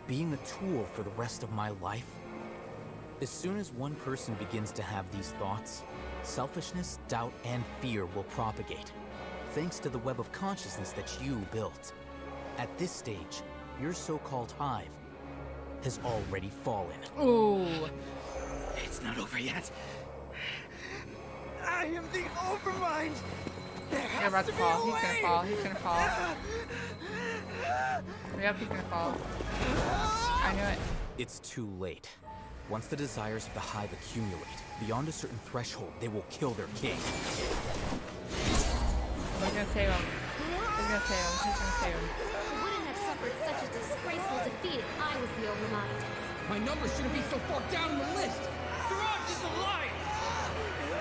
Being a tool for the rest of my life? As soon as one person begins to have these thoughts, selfishness, doubt, and fear will propagate, thanks to the web of consciousness that you built. At this stage, your so-called Hive has already fallen. Ooh. It's not over yet. I am the Overmind! You're about to fall. He's gonna fall. He's gonna fall. Yep, he's gonna fall. I knew it. It's too late. Once the desires of the Hive accumulate, beyond a certain threshold, they will kill their king. We're gonna save him. We're gonna save him. He's gonna save him. I wouldn't have suffered such a disgraceful defeat if I was the Overmind. My number shouldn't be so far down the list. Siraj is alive.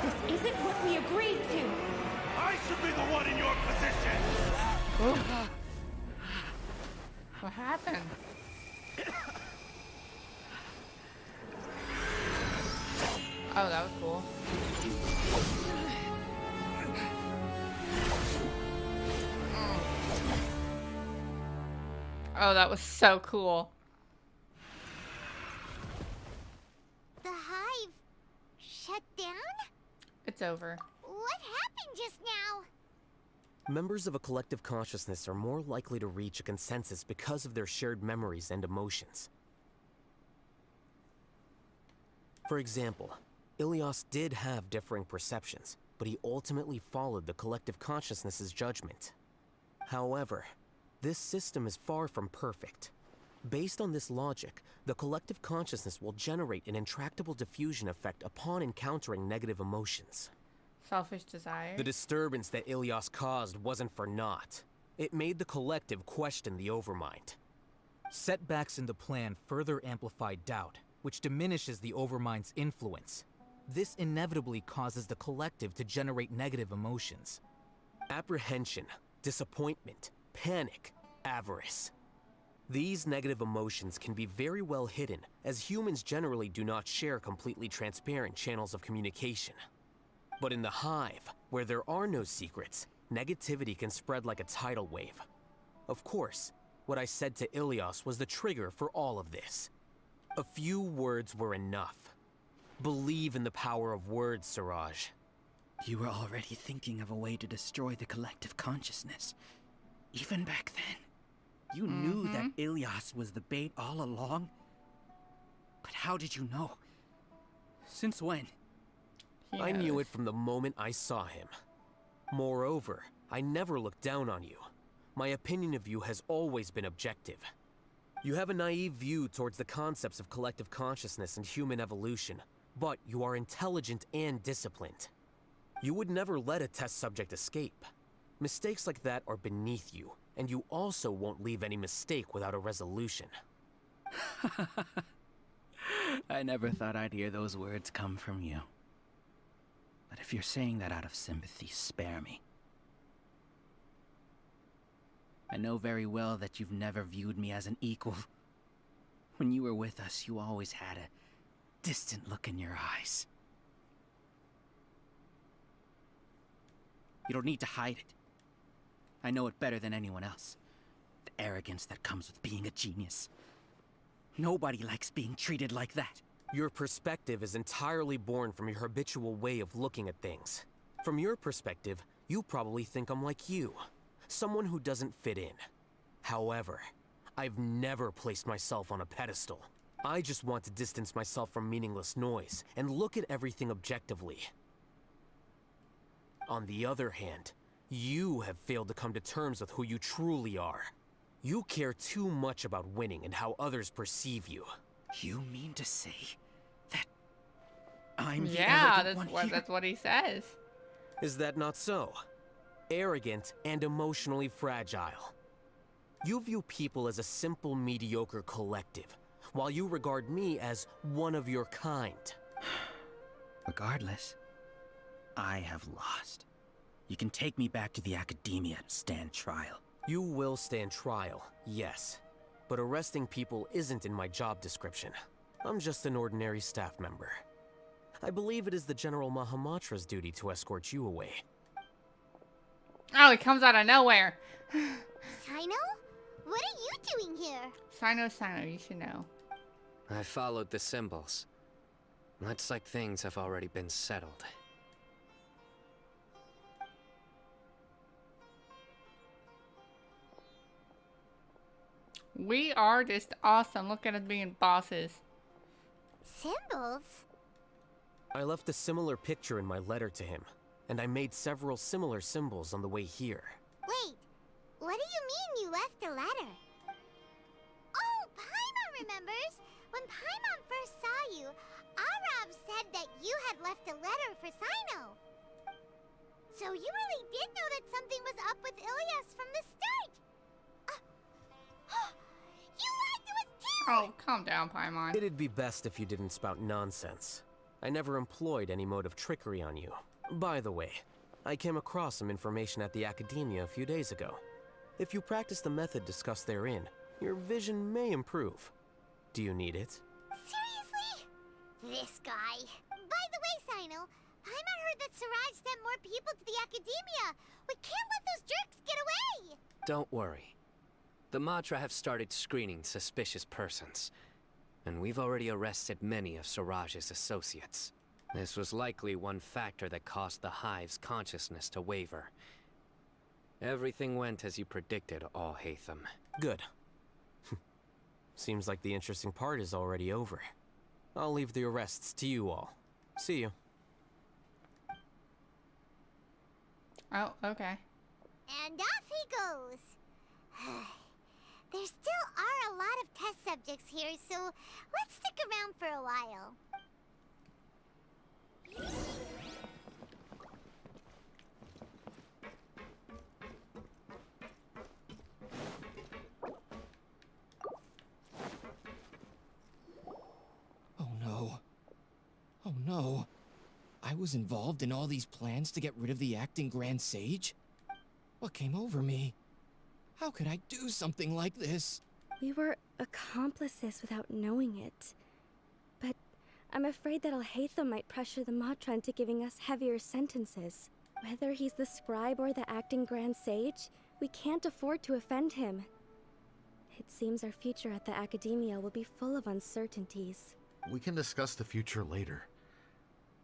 This isn't what we agreed to. I should be the one in your position. Oh. What happened? Oh, that was cool. Oh, that was so cool. The Hive shut down? It's over. What happened just now? Members of a collective consciousness are more likely to reach a consensus because of their shared memories and emotions. For example, Ilias did have differing perceptions, but he ultimately followed the collective consciousness's judgment. However, this system is far from perfect. Based on this logic, the collective consciousness will generate an intractable diffusion effect upon encountering negative emotions. Selfish desire. The disturbance that Ilias caused wasn't for naught. It made the collective question the Overmind. Setbacks in the plan further amplify doubt, which diminishes the Overmind's influence. This inevitably causes the collective to generate negative emotions. Apprehension, disappointment, panic, avarice. These negative emotions can be very well hidden, as humans generally do not share completely transparent channels of communication. But in the Hive, where there are no secrets, negativity can spread like a tidal wave. Of course, what I said to Ilias was the trigger for all of this. A few words were enough. Believe in the power of words, Siraj. You were already thinking of a way to destroy the collective consciousness. Even back then, you knew that Ilias was the bait all along? But how did you know? Since when? I knew it from the moment I saw him. Moreover, I never looked down on you. My opinion of you has always been objective. You have a naive view towards the concepts of collective consciousness and human evolution, but you are intelligent and disciplined. You would never let a test subject escape. Mistakes like that are beneath you, and you also won't leave any mistake without a resolution. I never thought I'd hear those words come from you. But if you're saying that out of sympathy, spare me. I know very well that you've never viewed me as an equal. When you were with us, you always had a distant look in your eyes. You don't need to hide it. I know it better than anyone else. The arrogance that comes with being a genius. Nobody likes being treated like that. Your perspective is entirely born from your habitual way of looking at things. From your perspective, you probably think I'm like you, someone who doesn't fit in. However, I've never placed myself on a pedestal. I just want to distance myself from meaningless noise and look at everything objectively. On the other hand, you have failed to come to terms with who you truly are. You care too much about winning and how others perceive you. You mean to say that I'm the yeah, arrogant one here? That's what he says. Is that not so? Arrogant and emotionally fragile. You view people as a simple, mediocre collective, while you regard me as one of your kind. Regardless, I have lost. You can take me back to the academia and stand trial. You will stand trial, yes. But arresting people isn't in my job description. I'm just an ordinary staff member. I believe it is the General Mahamatra's duty to escort you away. Oh, it comes out of nowhere. Sino? What are you doing here? Sino, you should know. I followed the symbols. Looks like things have already been settled. We are just awesome. Look at us being bosses. Symbols? I left a similar picture in my letter to him, and I made several similar symbols on the way here. Wait, what do you mean you left a letter? Oh, Paimon remembers! When Paimon first saw you, Arav said that you had left a letter for Sino. So you really did know that something was up with Ilias from the start! You lied to us too! Oh, calm down, Paimon. It'd be best if you didn't spout nonsense. I never employed any mode of trickery on you. By the way, I came across some information at the Academia a few days ago. If you practice the method discussed therein, your vision may improve. Do you need it? Seriously? This guy. By the way, Sino, Paimon heard that Siraj sent more people to the Academia. We can't let those jerks get away! Don't worry. The Matra have started screening suspicious persons, and we've already arrested many of Siraj's associates. This was likely one factor that caused the Hive's consciousness to waver. Everything went as you predicted, Al-Haytham. Good. Seems like the interesting part is already over. I'll leave the arrests to you all. See you. Oh, okay. And off he goes. There still are a lot of test subjects here, so let's stick around for a while. Oh no. Oh no. I was involved in all these plans to get rid of the acting Grand Sage? What came over me? How could I do something like this? We were accomplices without knowing it. But I'm afraid that Al-Haytham might pressure the Matra into giving us heavier sentences. Whether he's the scribe or the acting Grand Sage, we can't afford to offend him. It seems our future at the Academia will be full of uncertainties. We can discuss the future later.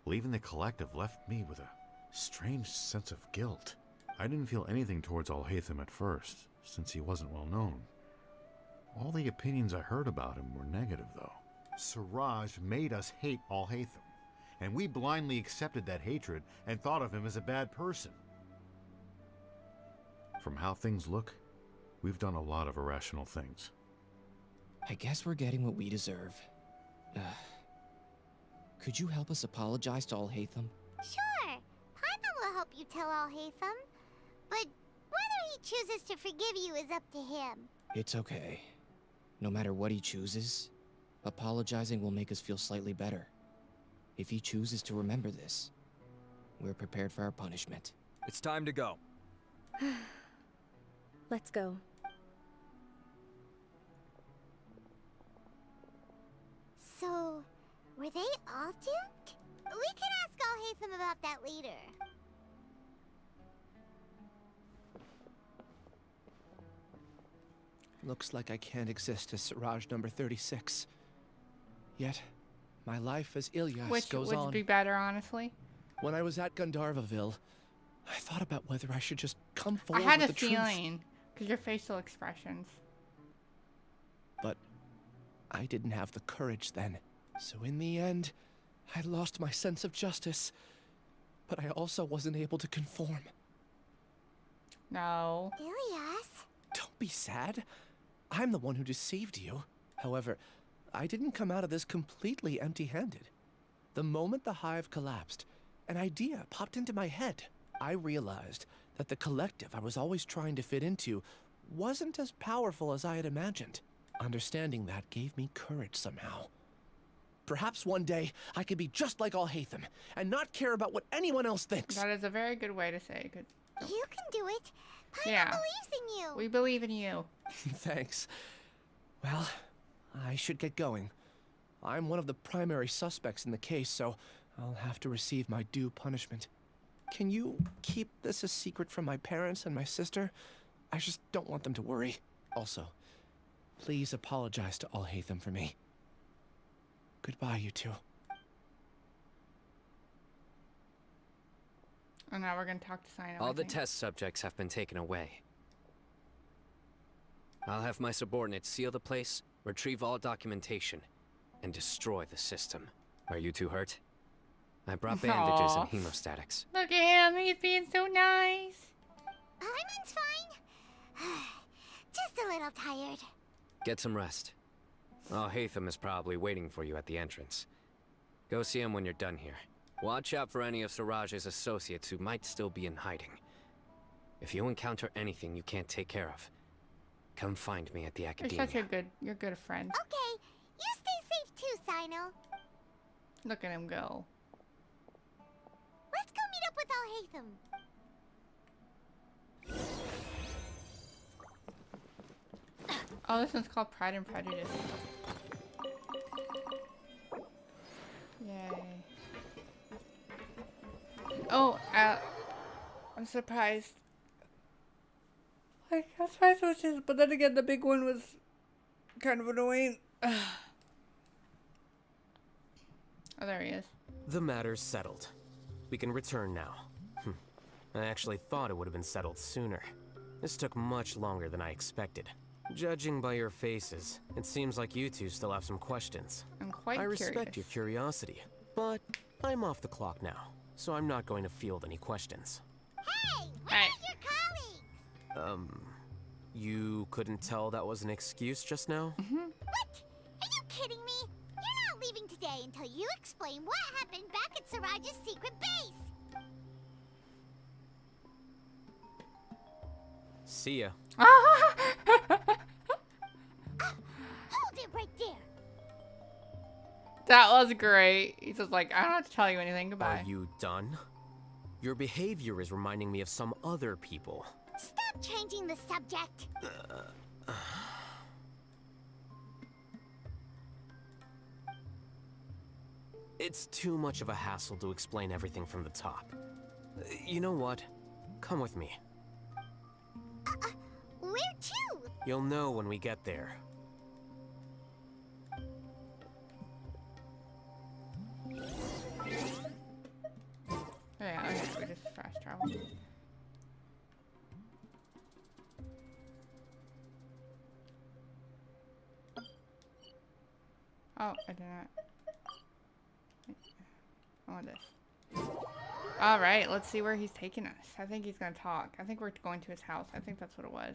Leaving the collective left me with a strange sense of guilt. I didn't feel anything towards Al-Haytham at first, since he wasn't well known. All the opinions I heard about him were negative, though. Siraj made us hate Al-Haytham, and we blindly accepted that hatred and thought of him as a bad person. From how things look, we've done a lot of irrational things. I guess we're getting what we deserve. Could you help us apologize to Alhaitham? Sure. Paimon will help you tell Alhaitham. But whether he chooses to forgive you is up to him. It's okay. No matter what he chooses, apologizing will make us feel slightly better. If he chooses to remember this, we're prepared for our punishment. It's time to go. Let's go. So, were they all doomed? We can ask Alhaitham about that later. Looks like I can't exist as Siraj number 36. Yet, my life as Ilyas Which goes would on. be better, honestly. When I was at Gandharvaville, I thought about whether I should just come forward I had with a the truth. feeling, because your facial expressions. But I didn't have the courage then. So in the end, I lost my sense of justice. But I also wasn't able to conform. No. Ilyas? Don't be sad. I'm the one who deceived you. However, I didn't come out of this completely empty-handed. The moment the hive collapsed, an idea popped into my head. I realized that the collective I was always trying to fit into wasn't as powerful as I had imagined. Understanding that gave me courage somehow. Perhaps one day I could be just like Alhaitham and not care about what anyone else thinks. That is a very good way to say it. You can do it. Paimon Yeah. believes in you. We believe in you. Thanks. Well, I should get going. I'm one of the primary suspects in the case, so I'll have to receive my due punishment. Can you keep this a secret from my parents and my sister? I just don't want them to worry. Also, please apologize to Alhaitham for me. Goodbye, you two. And now we're going to talk to Sino. All I the think. test subjects have been taken away. I'll have my subordinates seal the place, retrieve all documentation, and destroy the system. Are you two hurt? I brought bandages and hemostatics. Look at him. He's being so nice. Paimon's fine. Just a little tired. Get some rest. Hatham is probably waiting for you at the entrance. Go see him when you're done here. Watch out for any of Siraj's associates who might still be in hiding. If you encounter anything you can't take care of, come find me at the academia. You're good a friend. Okay, you stay safe too, Sino. Look at him go. Let's go meet up with Alhaitham. Oh, this one's called Pride and Prejudice. Yay. Oh, I'm surprised. Like, I'm surprised it was just, but then again, the big one was kind of annoying. Oh, there he is. The matter's settled. We can return now. I actually thought it would have been settled sooner. This took much longer than I expected. Judging by your faces, it seems like you two still have some questions. I'm quite I curious. respect your curiosity, but I'm off the clock now, so I'm not going to field any questions. Hey, where are your colleagues? You couldn't tell that was an excuse just now? What? Are you kidding me? You're not leaving today until you explain what happened back at Siraj's secret base. See ya. Hold it right there. That was great. He's just like, I don't have to tell you anything. Goodbye. Are you done? Your behavior is reminding me of some other people. Stop changing the subject. It's too much of a hassle to explain everything from the top. You know what? Come with me. Where to? You'll know when we get there. Yeah, okay, we just fast travel. Oh, I did not. I want this. Alright, let's see where he's taking us. I think he's gonna talk. I think we're going to his house. I think that's what it was.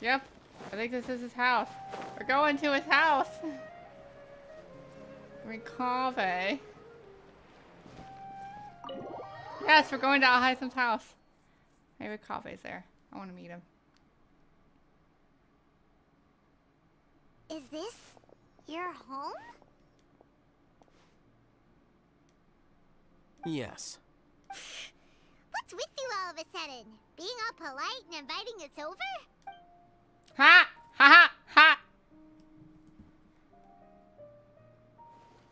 Yep, I think this is his house. We're going to his house. Recave. Yes, we're going to Alhaitham's house. Maybe Cave's there. I want to meet him. Is this your home? Yes. What's with you all of a sudden? Being all polite and inviting us over? Ha! Ha ha! Ha!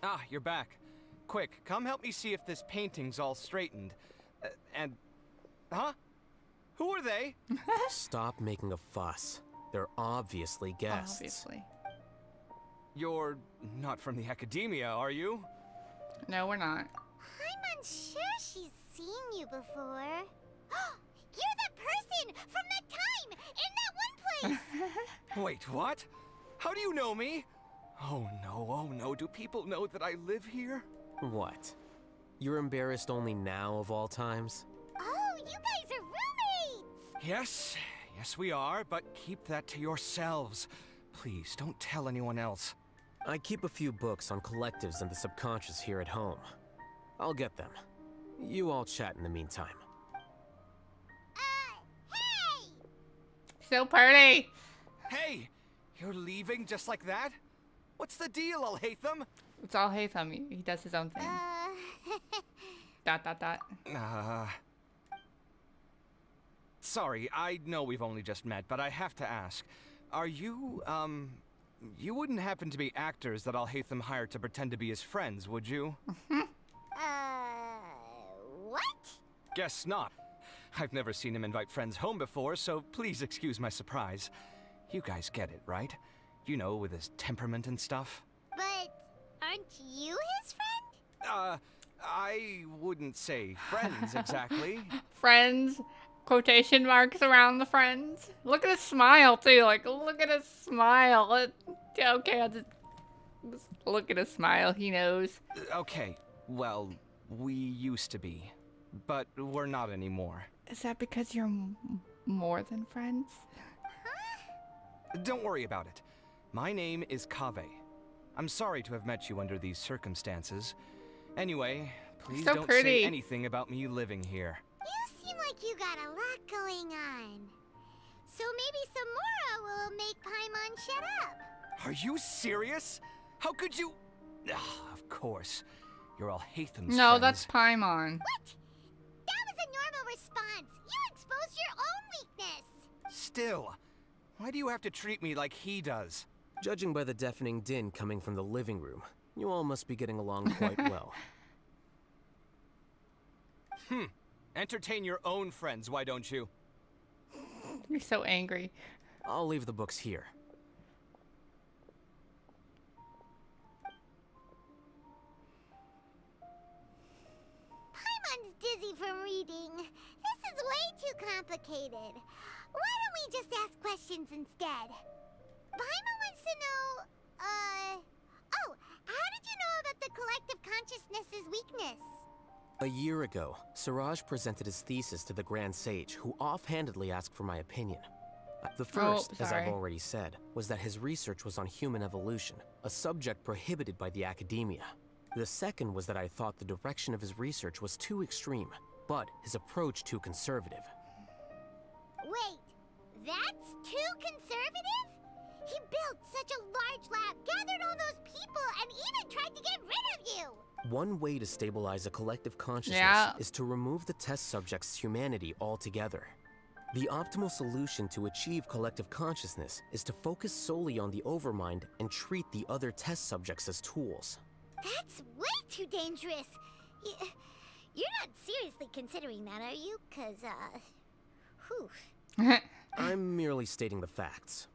Ah, you're back. Quick, come help me see if this painting's all straightened. Huh? Who are they? Stop making a fuss. They're obviously guests. Obviously. You're not from the academia, are you? No, we're not. I'm unsure she's seen you before. You're the person from that time in that one place! Wait, what? How do you know me? Oh no, do people know that I live here? What? You're embarrassed only now of all times? Oh, you guys are roommates! Yes we are, but keep that to yourselves. Please, don't tell anyone else. I keep a few books on collectives and the subconscious here at home. I'll get them. You all chat in the meantime. Hey! So pretty! Hey! You're leaving just like that? What's the deal, Alhaitham? It's Alhaitham. He does his own thing. Dot. Sorry, I know we've only just met, but I have to ask. Are you, you wouldn't happen to be actors that Alhaitham hired to pretend to be his friends, would you? What? Guess not. I've never seen him invite friends home before, so please excuse my surprise. You guys get it, right? You know, with his temperament and stuff. But aren't you his friend? I wouldn't say friends exactly. Friends? Quotation marks around the friends. Look at his smile too. Like, look at his smile. Okay, I'll just look at his smile. He knows. Okay, well, we used to be, but we're not anymore. Is that because you're more than friends? Don't worry about it. My name is Kaveh. I'm sorry to have met you under these circumstances. Anyway, please don't say anything about me living here. You seem like you got a lot going on. So maybe Samora will make Paimon shut up. Are you serious? How could you? Of course. You're Alhaitham's No, friends. that's Paimon. What? That was a normal response. You exposed your own weakness. Still, why do you have to treat me like he does? Judging by the deafening din coming from the living room, you all must be getting along quite well. Entertain your own friends, why don't you? You're so angry. I'll leave the books here. Paimon's dizzy from reading. This is way too complicated. Why don't we just ask questions instead? Paimon wants to know, oh, how did you know about the collective consciousness's weakness? A year ago, Siraj presented his thesis to the Grand Sage, who offhandedly asked for my opinion. The first, as I've already said, was that his research was on human evolution, a subject prohibited by the academia. The second was that I thought the direction of his research was too extreme, but his approach too conservative. Wait, that's too conservative? He built such a large lab, gathered all those people, and even tried to get rid of you! One way to stabilize a collective consciousness is to remove the test subject's humanity altogether. The optimal solution to achieve collective consciousness is to focus solely on the overmind and treat the other test subjects as tools. That's way too dangerous. You're not seriously considering that, are you? 'Cause, whew. I'm merely stating the facts.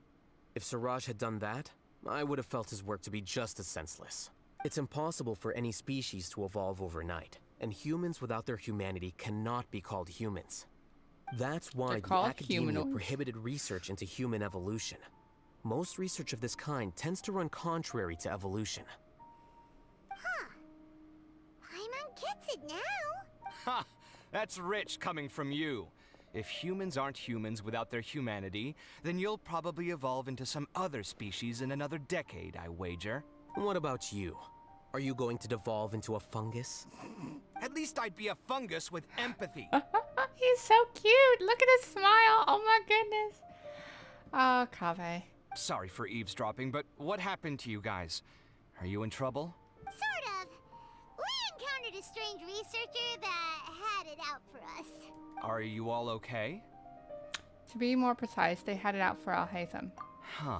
If Siraj had done that, I would have felt his work to be just as senseless. It's impossible for any species to evolve overnight, and humans without their humanity cannot be called humans. That's why the academia prohibited research into human evolution. Most research of this kind tends to run contrary to evolution. Huh. Paimon gets it now. Ha! That's rich coming from you. If humans aren't humans without their humanity, then you'll probably evolve into some other species in another decade, I wager. What about you? Are you going to devolve into a fungus? At least I'd be a fungus with empathy. He's so cute. Look at his smile. Oh my goodness. Oh, Kaveh. Sorry for eavesdropping, but what happened to you guys? Are you in trouble? Sort of. We encountered a strange researcher that had it out for us. Are you all okay? To be more precise, they had it out for Al-Haytham. Huh.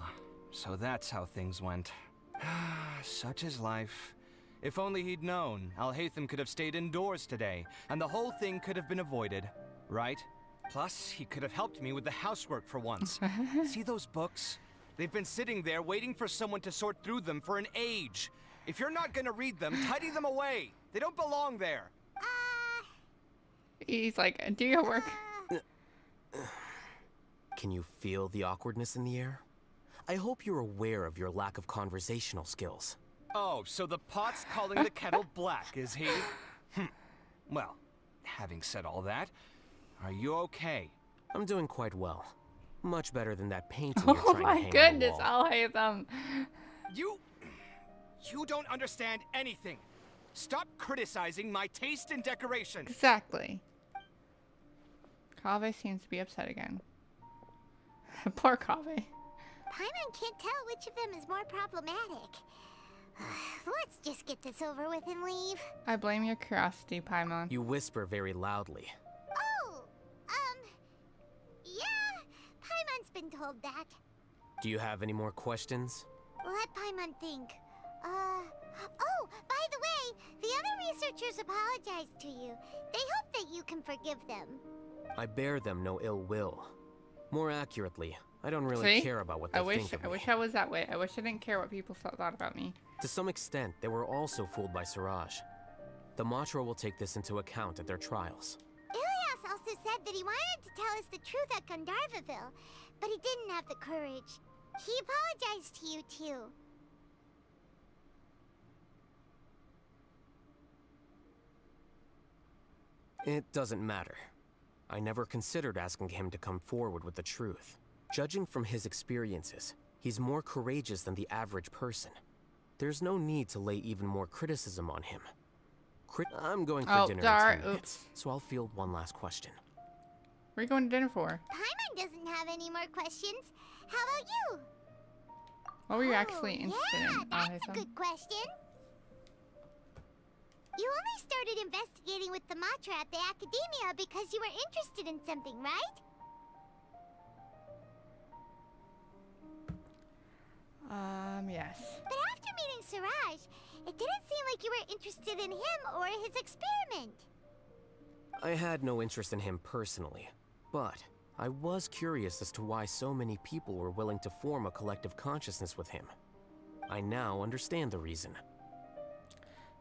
So that's how things went. Such is life. If only he'd known, Al-Haytham could have stayed indoors today, and the whole thing could have been avoided, right? Plus, he could have helped me with the housework for once. See those books? They've been sitting there waiting for someone to sort through them for an age. If you're not gonna read them, tidy them away. They don't belong there. He's like, do your work. Can you feel the awkwardness in the air? I hope you're aware of your lack of conversational skills. Oh, so the pot's calling the kettle black, is he? Well, having said all that, are you okay? I'm doing quite well. Much better than that painting you're trying to hang Oh on my the goodness, wall. Al-Haytham. You don't understand anything. Stop criticizing my taste in decoration. Exactly. Kaveh seems to be upset again. Poor Kaveh. Paimon can't tell which of them is more problematic. Let's just get this over with and leave. I blame your curiosity, Paimon. You whisper very loudly. Oh, yeah, Paimon's been told that. Do you have any more questions? Let Paimon think. Oh, by the way, the other researchers apologized to you. They hope that you can forgive them. I bear them no ill will. More accurately, I don't really See? care about what they think of me. I wish I was that way. I wish I didn't care what people thought about me. To some extent, they were also fooled by Siraj. The Matra will take this into account at their trials. Ilias also said that he wanted to tell us the truth at Gandharvaville, but he didn't have the courage. He apologized to you too. It doesn't matter. I never considered asking him to come forward with the truth. Judging from his experiences, he's more courageous than the average person. There's no need to lay even more criticism on him. I'm going for dinner in 10 minutes, so I'll field one last question. What are you going to dinner for? Paimon doesn't have any more questions. How about you? What were you actually interested in? That's a good question. You only started investigating with the Matra at the Academia because you were interested in something, right? Yes. But after meeting Siraj, it didn't seem like you were interested in him or his experiment. I had no interest in him personally, but I was curious as to why so many people were willing to form a collective consciousness with him. I now understand the reason.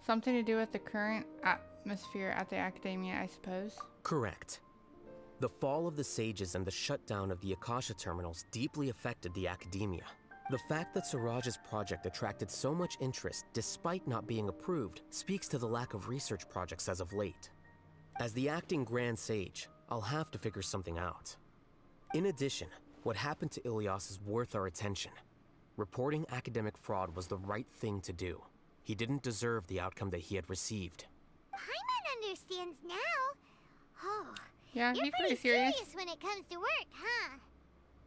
Something to do with the current atmosphere at the Academia, I suppose? Correct. The fall of the Sages and the shutdown of the Akasha terminals deeply affected the Academia. The fact that Siraj's project attracted so much interest despite not being approved speaks to the lack of research projects as of late. As the acting Grand Sage, I'll have to figure something out. In addition, what happened to Ilias is worth our attention. Reporting academic fraud was the right thing to do. He didn't deserve the outcome that he had received. Paimon understands now. Oh, yeah, you're he's pretty pretty serious when it comes to work, huh?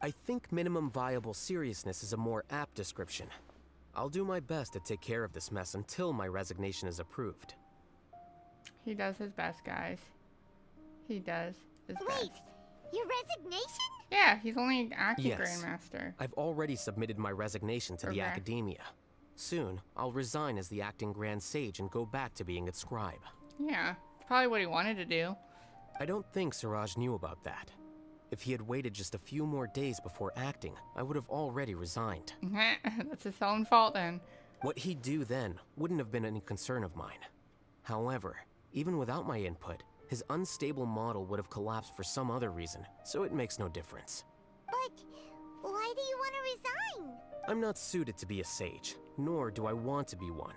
I think minimum viable seriousness is a more apt description. I'll do my best to take care of this mess until my resignation is approved. He does his best, guys. He does his best. Wait, your resignation? Yeah, he's only an acting Yes. Grandmaster. I've already submitted my resignation to the Academia. Soon, I'll resign as the acting Grand Sage and go back to being its scribe. Yeah, it's probably what he wanted to do. I don't think Siraj knew about that. If he had waited just a few more days before acting, I would have already resigned. That's his own fault then. What he'd do then wouldn't have been any concern of mine. However, even without my input, his unstable model would have collapsed for some other reason, so it makes no difference. But Why do you want to resign? I'm not suited to be a sage, nor do I want to be one.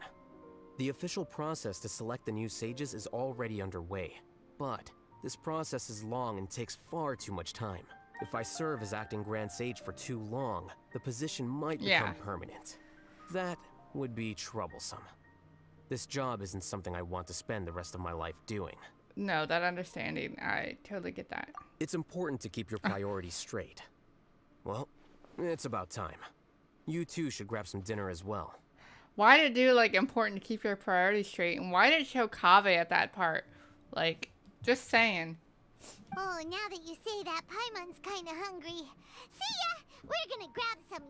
The official process to select the new sages is already underway, but this process is long and takes far too much time. If I serve as acting Grand Sage for too long, the position might become permanent. That would be troublesome. This job isn't something I want to spend the rest of my life doing. No, that understanding, I totally get that. It's important to keep your priorities straight. Well, it's about time. You two should grab some dinner as well. Why did it do, like, important to keep your priorities straight? And why did it show Kaveh at that part? Like, just saying. Oh, now that you say that, Paimon's kinda hungry. See ya! We're gonna grab some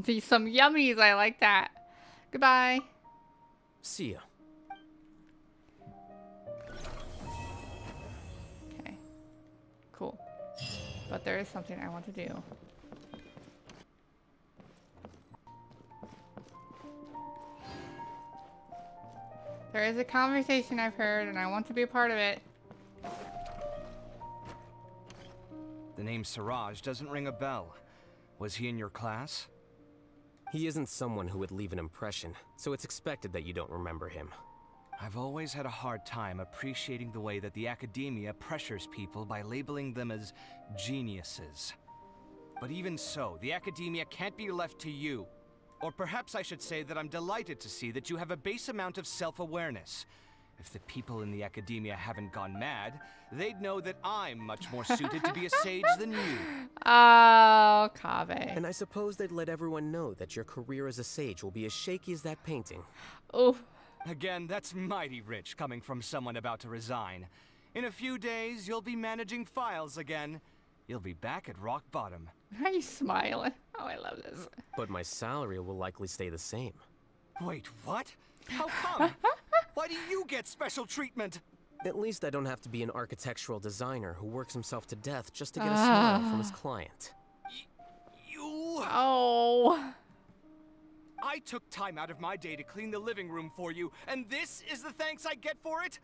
yummies. Some yummies, I like that. Goodbye. See ya. Okay. Cool. But there is something I want to do. There is a conversation I've heard, and I want to be a part of it. The name Siraj doesn't ring a bell. Was he in your class? He isn't someone who would leave an impression, so it's expected that you don't remember him. I've always had a hard time appreciating the way that the academia pressures people by labeling them as geniuses. But even so, the academia can't be left to you. Or perhaps I should say that I'm delighted to see that you have a base amount of self-awareness. If the people in the academia haven't gone mad, they'd know that I'm much more suited to be a sage than you. Oh, Kaveh. And I suppose they'd let everyone know that your career as a sage will be as shaky as that painting. Oh. Again, that's mighty rich coming from someone about to resign. In a few days, you'll be managing files again. You'll be back at rock bottom. Why are you smiling? Oh, I love this. But my salary will likely stay the same. Wait, what? How come? Why do you get special treatment? At least I don't have to be an architectural designer who works himself to death just to get a smile from his client. You... Oh. I took time out of my day to clean the living room for you, and this is the thanks I get for it?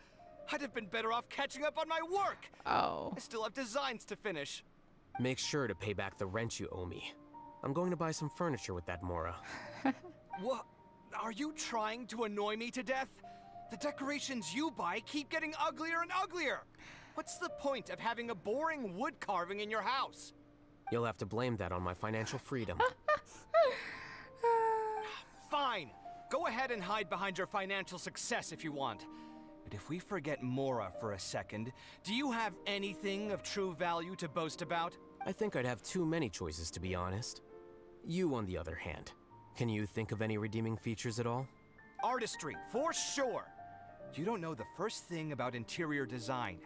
I'd have been better off catching up on my work. Oh. I still have designs to finish. Make sure to pay back the rent you owe me. I'm going to buy some furniture with that Mora. What? Are you trying to annoy me to death? The decorations you buy keep getting uglier and uglier. What's the point of having a boring wood carving in your house? You'll have to blame that on my financial freedom. Fine. Go ahead and hide behind your financial success if you want. But if we forget Mora for a second, do you have anything of true value to boast about? I think I'd have too many choices, to be honest. You, on the other hand, can you think of any redeeming features at all? Artistry, for sure. You don't know the first thing about interior design.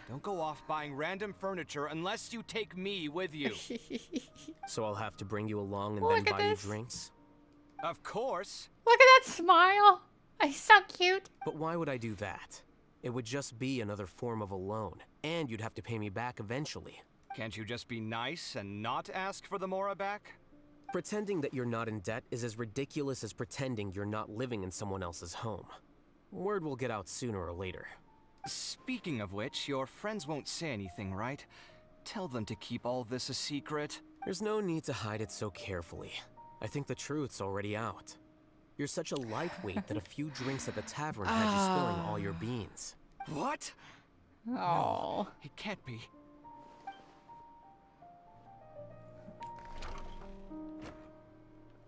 Don't go off buying random furniture unless you take me with you. So I'll have to bring you along and then buy you drinks? Of course. Look at that smile. He's so cute. But why would I do that? It would just be another form of a loan, and you'd have to pay me back eventually. Can't you just be nice and not ask for the Mora back? Pretending that you're not in debt is as ridiculous as pretending you're not living in someone else's home. Word will get out sooner or later. Speaking of which, your friends won't say anything, right? Tell them to keep all this a secret. There's no need to hide it so carefully. I think the truth's already out. You're such a lightweight that a few drinks at the tavern had you spilling all your beans. What? Oh. No, it can't be.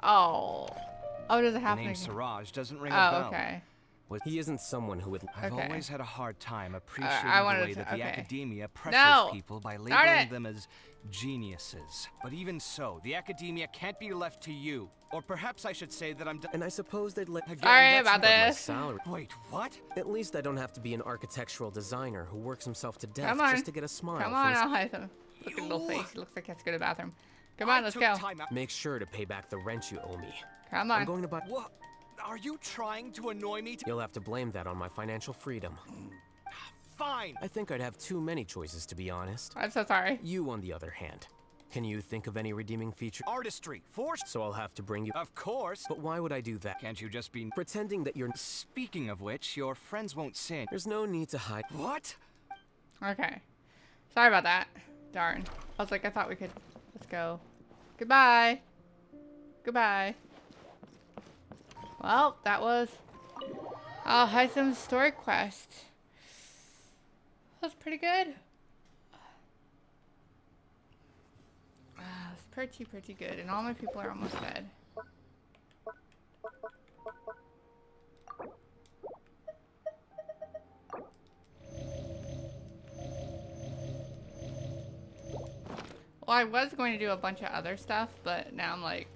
Oh. Oh, does it happen? The name again? Siraj doesn't ring a bell. Oh, okay. He isn't someone who would... I've always had a hard time appreciating the way that the academia pressures people by labeling them as geniuses. But even so, the academia can't be left to you. Or perhaps I should say that I'm... And I suppose they'd let... Sorry about this. Salary. Wait, what? At least I don't have to be an architectural designer who works himself to death Come on. just to get a smile. Come on, I'll hide him. Look at his little face. He looks like he has to go to the bathroom. Come on, let's go. Make sure to pay back the rent you owe me. Come on. I'm going to buy... What? Are you trying to annoy me? You'll have to blame that on my financial freedom. Fine. I think I'd have too many choices, to be honest. I'm so sorry. You, on the other hand, can you think of any redeeming feature? Artistry, for... So I'll have to bring you... Of course. But why would I do that? Can't you just be... Pretending that you're... Speaking of which, your friends won't say... There's no need to hide... What? Okay. Sorry about that. Darn. I was like, I thought we could... Let's go. Goodbye. Goodbye. Well, that was Hysam's story quest. That's pretty good. It's pretty good. And all my people are almost dead. Well, I was going to do a bunch of other stuff, but now I'm like,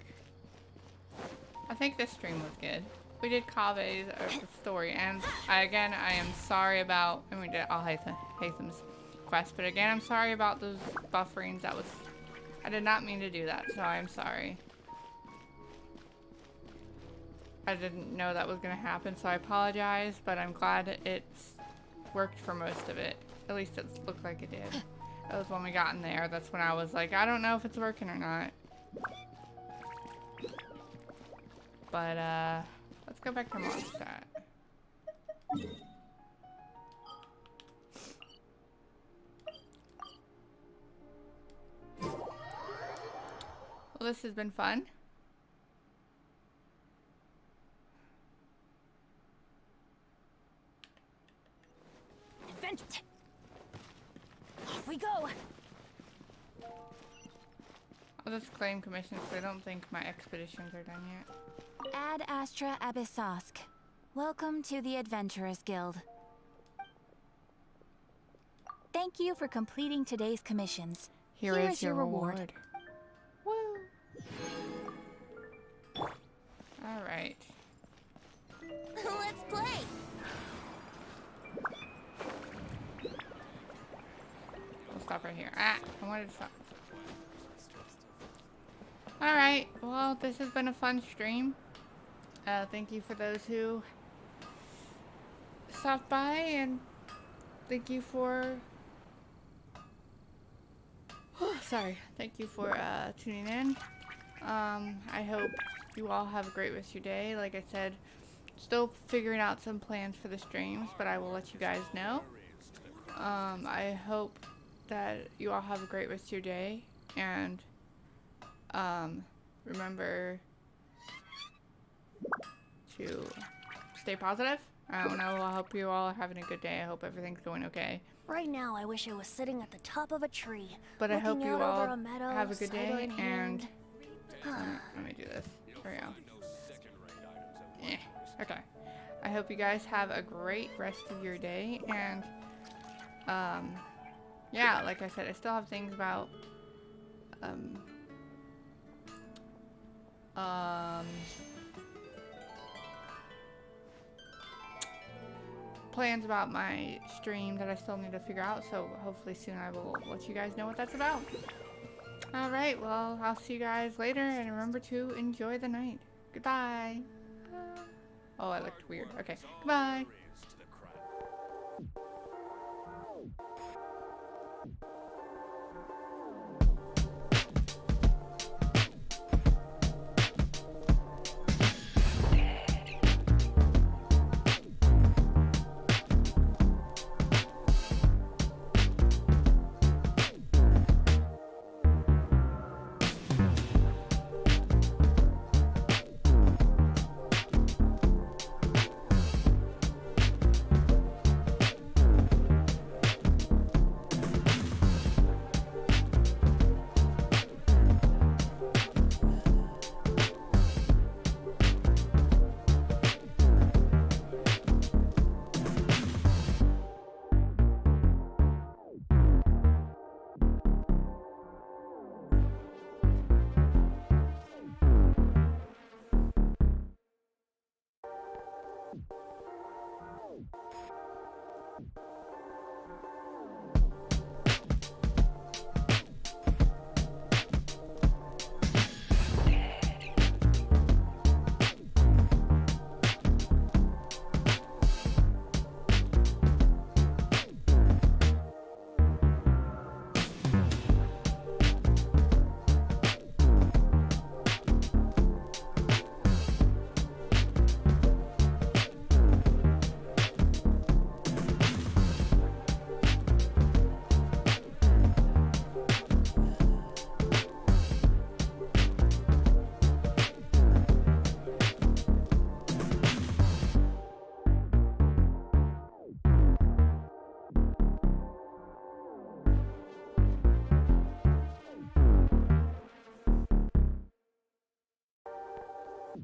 I think this stream was good. We did Kave's story, and I am sorry about, and we did all Hytham's quest, but again, I'm sorry about those bufferings. I did not mean to do that, so I'm sorry. I didn't know that was going to happen, so I apologize, but I'm glad it's worked for most of it. At least it looked like it did. That was when we got in there. That's when I was like, I don't know if it's working or not. But, let's go back to Mondstadt. Well, this has been fun. Adventure. Off we go. I'll just claim commissions, but I don't think my expeditions are done yet. Ad Astra Abyssosk. Welcome to the Adventurers Guild. Thank you for completing today's commissions. Here is your reward. Woo! Alright. Let's play. We'll stop right here. Ah, I wanted to stop. Alright, well, this has been a fun stream. Thank you for those who stopped by, and thank you for... Thank you for tuning in. I hope you all have a great rest of your day. Like I said, still figuring out some plans for the streams, but I will let you guys know. I hope that you all have a great rest of your day, and remember to stay positive. I don't know, I hope you all are having a good day. I hope everything's going okay. Right now, I wish I was sitting at the top of a tree. But I hope you looking out all over a meadow, have a good day, cider in and hand. let me do this. There we go. Yeah, okay. I hope you guys have a great rest of your day, and yeah, like I said, I still have things about plans about my stream that I still need to figure out, so hopefully soon I will let you guys know what that's about. Alright, well, I'll see you guys later, and remember to enjoy the night. Goodbye. Oh, I looked weird. Okay, goodbye.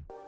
Bye.